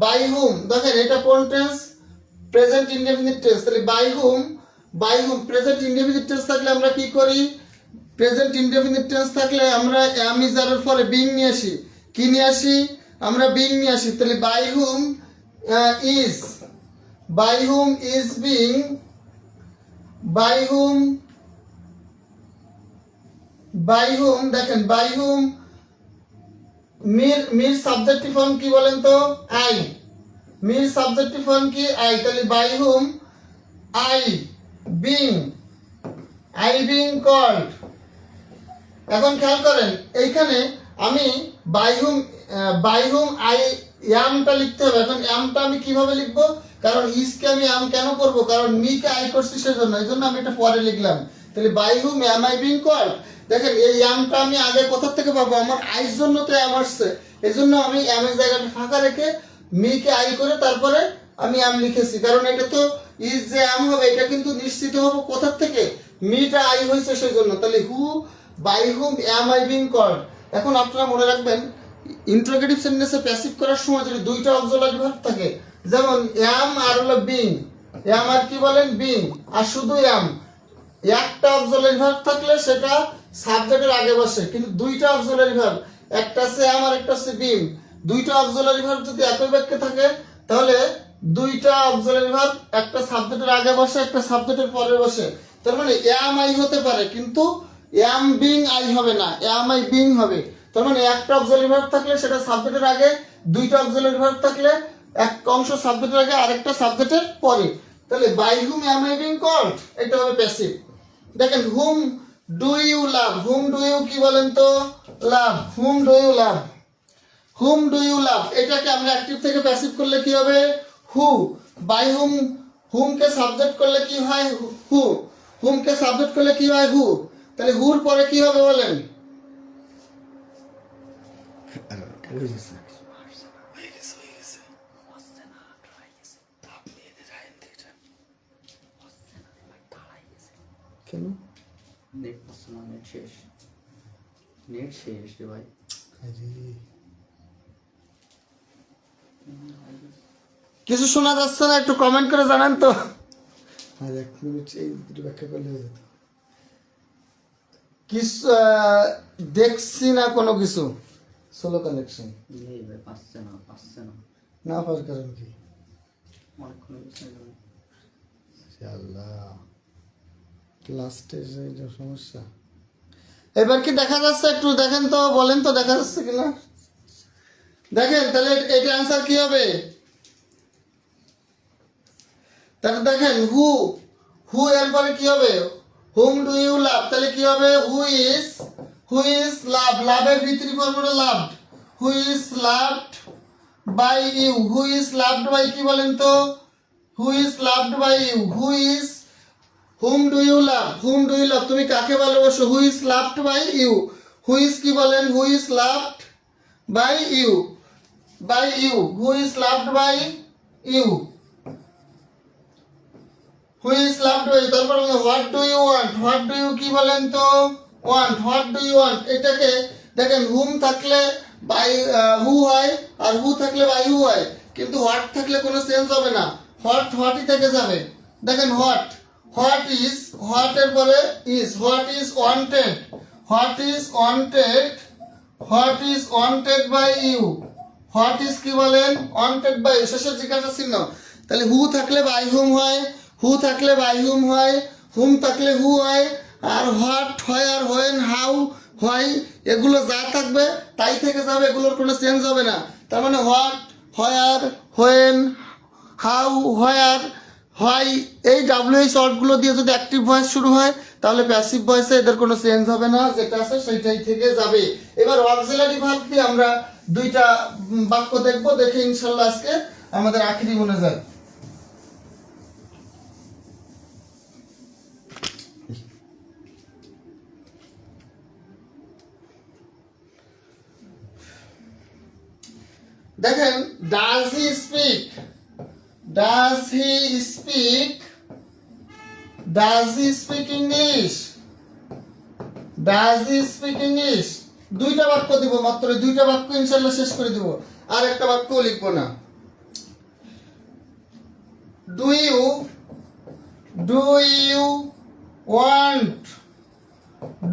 বাই হুম, দেখেন এটা কোন টেন্স, প্রেজেন্ট ইনডেফিনিট টেন্স। তাহলে by hmm present indefinite tense থাকলে আমরা কি করি, প্রেজেন্ট ইনডেফিনিট টেন্স থাকলে আমরা অ্যাম ইজ আর এর পরে বিং নিয়ে আসি। কি নিয়ে আসি, আমরা বিং নিয়ে আসি। তাহলে by whom is being, by whom by whom, দেখেন বাই হুম মির সাবজেক্টিভ ফর্ম কি বলেন তো? আই। মির সাবজেক্টিভ ফর্ম কি? আই। তাহলে by whom I being called. এখন খেয়াল করেন এইখানে আমি বাই হুম আই অ্যামটা লিখতে হবে। এখন অ্যামটা আমি কিভাবে লিখবো? কারণ ইসকে আমি অ্যাম কেন করব? কারণ মিকে আই করছি সেজন্য, এই জন্য আমি এটা পরে লিখলাম। তাহলে by hmm am I being called. দেখেন এই অ্যামটা আমি আগে কোথা থেকে পাবো? আমার আইর জন্য তো অ্যাম আসছে, এই জন্য আমি অ্যামের জায়গাটা ফাঁকা রেখে মিকে আই করে তারপরে আমি অ্যাম লিখেছি। কারণ এটা তো ইজ যে অ্যাম হবে এটা কিন্তু নিশ্চিত হবো কোথা থেকে? মিটা আই হয়েছে সেই জন্য। তাহলে by hmm am I being called. এখন আপনারা মনে রাখবেন ইন্টারোগেটিভ সেন্টেন্সে প্যাসিভ করার সময় যদি দুইটা অক্সিলারি ভার্ব থাকে, যেমন অ্যাম আর হলো বিং, অ্যাম আর কি বলেন? বিং, আর শুধু অ্যাম, একটা অক্সিলারি ভার্ব থাকলে সেটা সাবজেক্টের আগে বসে। কিন্তু দুইটা অক্সিলারি ভার্ব, একটা আছে অ্যাম আর একটা আছে বিং, দুইটা অক্সিলারি ভার্ব যদি একই বাক্যে থাকে তাহলে দুইটা অক্সিলারি ভার্ব একটা সাবজেক্টের আগে বসে একটা সাবজেক্টের পরে বসে। তার মানে অ্যাম আই হতে পারে কিন্তু অ্যাম বিং আই হবে না, অ্যাম আই বিং হবে। তার মানে একটা অক্সিলারি ভার্ব থাকলে সেটা সাবজেক্টের আগে, দুইটা অক্সিলারি ভার্ব থাকলে এক অংশ সাবজেক্টের আগে আরেকটা সাবজেক্টের পরে। তাহলে by hmm am I being called এটা হবে প্যাসিভ। দেখেন whom do you love, whom do you কি বলেন তো? Love. Whom do you love, whom do you love এটাকে আমরা অ্যাক্টিভ থেকে প্যাসিভ করলে কি হবে? হু। বাই হুম, হুমকে সাবজেক্ট করলে কি হয়? হু। হুমকে সাবজেক্ট করলে কি হয়? হু। তাহলে হুর পরে কি হবে বলেন? কেন? নেট পাচ্ছে না, নেট শেষ, নেট শেষ রে ভাই। আরে কিছু শোনা যাচ্ছে না, একটু কমেন্ট করে জানান তো। আর 1 মিনিট এই দুটো ব্যাখ্যা করলে হয়ে যেত। কিছু দেখছি না কোনো কিছু। সোলো কানেকশন নেই ভাই, পাচ্ছে না, পাচ্ছে না, না পাওয়ার কারণ কি? অনেকক্ষণ হয়েছে না। আল্লাহ, লাস্টে যে সমস্যা। এবার কি দেখা যাচ্ছে? একটু দেখেন তো, বলেন তো দেখা যাচ্ছে কিনা। দেখেন তাহলে এটা অ্যান্সার কি হবে? তাহলে দেখেন হু এর পরে কি হবে? হুম ডু ইউ লাভ, তাহলে কি হবে? হু ইজ লাভ, লাভের ভিতরি ফর্মটা love. Who is loved by you, who is loved by কি বলেন তো? Who is loved by you, who is whom do you love, whom do you love তুমি কাকে ভালোবাসো? Who is loved by you, who is কি বলেন? Who is loved by you, by you, who is loved by you, who is loved by. তারপর what do you want, what do you কি বলেন তো? Want, what do you want এটাকে দেখেন হুম থাকলে by who হয় আর হু থাকলে বাই হু হয়, কিন্তু হোয়াট থাকলে কোনো চেঞ্জ হবে না, হোয়াটই থেকে যাবে। দেখেন হোয়াট ইজ, হোয়াট এর পরে is, what is wanted, what is wanted, what is wanted by you, what is কি বলেন? ওয়ান্টেড বাই ইউ, শেষে জিজ্ঞাসা চিহ্ন। তাহলে হু থাকলে বাই হুম হয়, হু থাকলে বাই হুম হয়, হুম থাকলে হু হয়, আর হোয়াট হয় আর হোয়েন হাউ হয়, এগুলো যা থাকবে তাই থেকে যাবে, এগুলোর কোনো চেঞ্জ হবে না। তার মানে হোয়াট, হোয়ার, হোয়েন, হাউ, হোয়ার, হয় এই ডাব্লিউএইচ ওয়ার্ডগুলো দিয়ে যদি অ্যাক্টিভ ভয়েস শুরু হয় তাহলে প্যাসিভ ভয়েসে এদের কোনো চেঞ্জ হবে না, যেটা আছে সেইটাই থেকে যাবে। এবার অক্সিলারি ভার্ব দিয়ে আমরা দুইটা বাক্য দেখবো, দেখে ইনশাল্লাহ আজকে আমাদের আখিরি মনে যায়। দেখেন does he speak, does he speak, does he speak English, does he speak English দুইটা বাক্য দিব, মাত্র দুইটা বাক্য ইনশাল্লাহ শেষ করে দিব, আর একটা বাক্য লিখবো না। Do you want,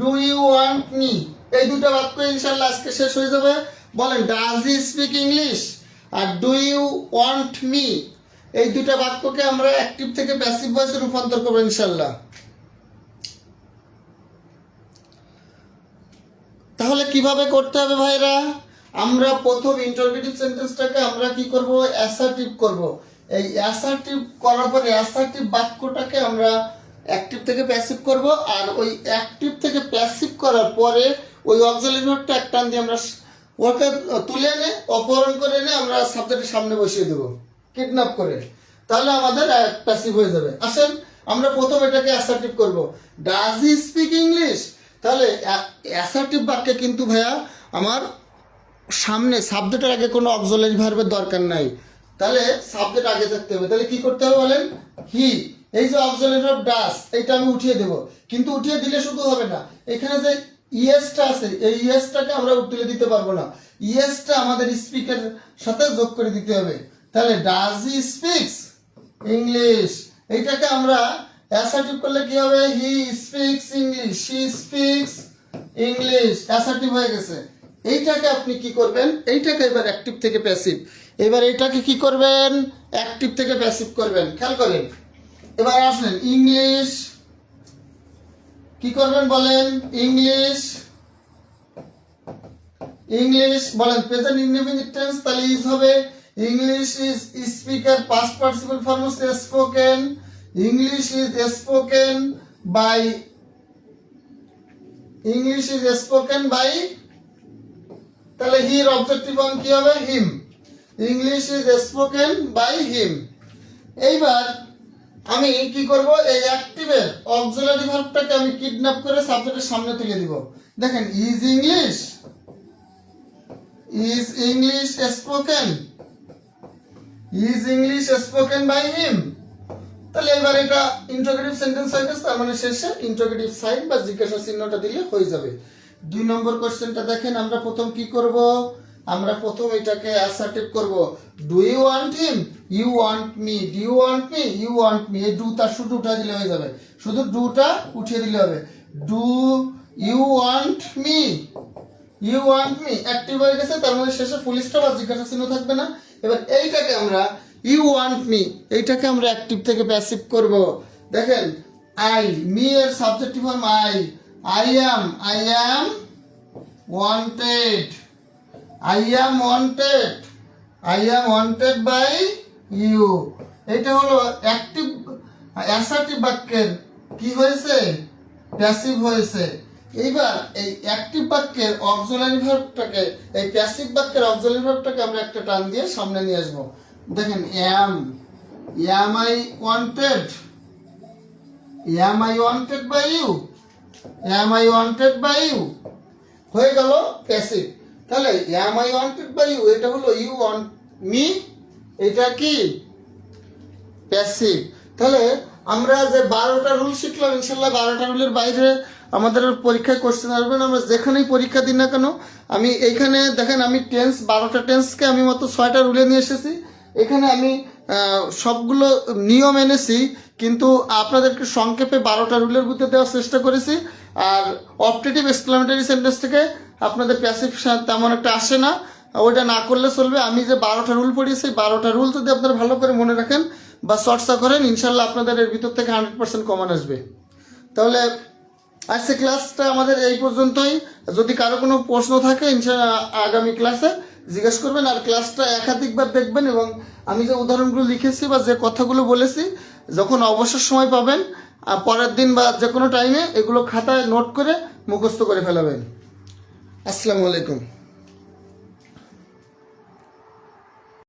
do you want me এই দুটো বাক্য ইনশাল্লাহ আজকে শেষ হয়ে যাবে। বলেন ডাজ হি স্পিক ইংলিশ আর ডু ইউ ওয়ান্ট মি, এই দুটো বাক্যকে আমরা অ্যাক্টিভ থেকে প্যাসিভ ভয়েসে রূপান্তর করবো ইনশাল্লাহ। তাহলে কিভাবে করতে হবে ভাইরা? আমরা প্রথম ইন্টারোগেটিভ সেন্টেন্সটাকে আমরা কি করব? অ্যাসার্টিভ করব। এই অ্যাসার্টিভ করার পরে অ্যাসার্টিভ বাক্যটাকে আমরা অ্যাক্টিভ থেকে প্যাসিভ করব, আর ওই অ্যাক্টিভ থেকে প্যাসিভ করার পরে ওই অক্সিলারি ভার্বটা এক টান দিয়ে আমরা ওকে তুলে এনে অপহরণ করে এনে আমরা সাবজেক্টের সামনে বসিয়ে দেবো কিডন্যাপ করে, তাহলে আমাদের প্যাসিভ হয়ে যাবে। আসেন আমরা প্রথম এটাকে অ্যাসার্টিভ করব। Does he speak English? তাহলে অ্যাসার্টিভ বাক্যে কিন্তু ভাইয়া আমার সামনে সাবজেক্টের আগে কোনো অক্সিলারি ভার্বের দরকার নাই, তাহলে সাবজেক্ট আগে থাকতে হবে। তাহলে কি করতে হবে বলেন? হি, এই যে অক্সিলারি ভার্ব ডাজ, এটা আমি উঠিয়ে দেব। কিন্তু উঠিয়ে দিলে শুধু হবে না, এখানে যে ইএসটা আছে এই ইএসটাকে আমরা তুলে দিতে পারবো না, ইএসটা আমাদের স্পিকের সাথে যোগ করে দিতে হবে। তাহলে ডাজ হি স্পিক্স ইংলিশ, এইটাকে আমরা অ্যাসার্টিভ করলে কি হবে? He speaks English, she speaks English, assertive হয়ে গেছে। এইটাকে আপনি কি করবেন? এইটাকে এবার অ্যাক্টিভ থেকে প্যাসিভ, এবার এইটাকে কি করবেন? অ্যাক্টিভ থেকে প্যাসিভ করবেন। খেয়াল করেন, এবার আসলেন ইংলিশ, কি করবেন বলেন? ইংলিশ, ইংলিশ বলেন প্রেজেন্ট ইনডেফিনিট টেন্স, তাহলে ইজ হবে English is speaker, past participle form হচ্ছে spoken, English is spoken by, English is spoken by, তাহলে হির অবজেক্টিভ ফর্ম কি হবে? Him, English is spoken by him. এইবার আমি কি করব? এই অ্যাক্টিভের অক্সিলারি ভার্বটাকে আমি কিডন্যাপ করে সাবজেক্টের সামনে তুলে দিব। দেখেন, is English, is English spoken, is English spoken by him. তাহলে এবার এটা ইন্টারোগেটিভ সেন্টেন্স হয়ে গেছে, তার মানে শেষে ইন্টারোগেটিভ সাইন বা জিজ্ঞাসা চিহ্নটা দিলে হয়ে যাবে। 2 নম্বর কোশ্চেনটা দেখেন, আমরা প্রথম কি করব? আমরা প্রথম এটাকে অ্যাসার্টিভ করব। Do you want him? You want me. Do you want me? You want me. এই ডুটা শুধু উঠে দিলে হয়ে যাবে, শুধু ডুটা উঠিয়ে দিলে হবে। Do you want me? You want me active হয়ে গেছে, তার মধ্যে শেষে ফুল স্টপ আর জিজ্ঞাসা চিহ্ন থাকবে না। এবার এইটাকে আমরা ইউ ওয়ান্ট মি, এইটাকে আমরা অ্যাক্টিভ থেকে প্যাসিভ করব। দেখেন, আই, মি এর subjective form I, I am wanted, I am wanted, I am wanted by you. এটা হলো অ্যাক্টিভ অ্যাসার্টিভ বাক্যের কি হয়েছে? প্যাসিভ হয়েছে। এইবার এই অ্যাক্টিভ বাক্যের অক্সিলারি ভার্বটাকে, এই প্যাসিভ বাক্যের অক্সিলারি ভার্বটাকে আমরা একটা টান দিয়ে সামনে নিয়ে আসবো। দেখেন, am I wanted, am I wanted by you, am I wanted by you হয়ে গেল প্যাসিভ। তাহলে am I wanted by you, এটা হলো ইউ ওয়ান্ট মি, এটা কি? প্যাসিভ। তাহলে আমরা যে 12টা রুল শিখলাম, ইনশাল্লাহ 12টা রুলের বাইরে আমাদের পরীক্ষায় কোশ্চেন আসবে না। আমরা যেখানেই পরীক্ষা দিই না কেন, আমি এইখানে দেখেন, আমি টেন্স 12টা টেন্সকে আমি মাত্র 6টা রুলে নিয়ে এসেছি। এখানে আমি সবগুলো নিয়ম এনেছি, কিন্তু আপনাদেরকে সংক্ষেপে 12টা রুলের মধ্যে দেওয়ার চেষ্টা করেছি। আর অপটেটিভ এক্সক্লামেটরি সেন্টেন্স থেকে আপনাদের প্যাসিভ তেমন একটা আসে না, ওইটা না করলে চলবে। আমি যে 12টা রুল পড়িয়েছি, 12টা রুল যদি আপনারা ভালো করে মনে রাখেন বা চর্চা করেন, ইনশাল্লাহ আপনাদের এর ভিতর থেকে 100% কমন আসবে। তাহলে আজকে ক্লাসটা আমাদের এই পর্যন্তই। যদি কারো কোনো প্রশ্ন থাকে ইনশাল্লাহ আগামী ক্লাসে জিজ্ঞেস করবেন। আর ক্লাসটা একাধিকবার দেখবেন, এবং আমি যে উদাহরণগুলো লিখেছি বা যে কথাগুলো বলেছি, যখন অবসর সময় পাবেন পরের দিন বা যে কোনো টাইমে এগুলো খাতায় নোট করে মুখস্থ করে ফেলাবেন। আসসালামু আলাইকুম।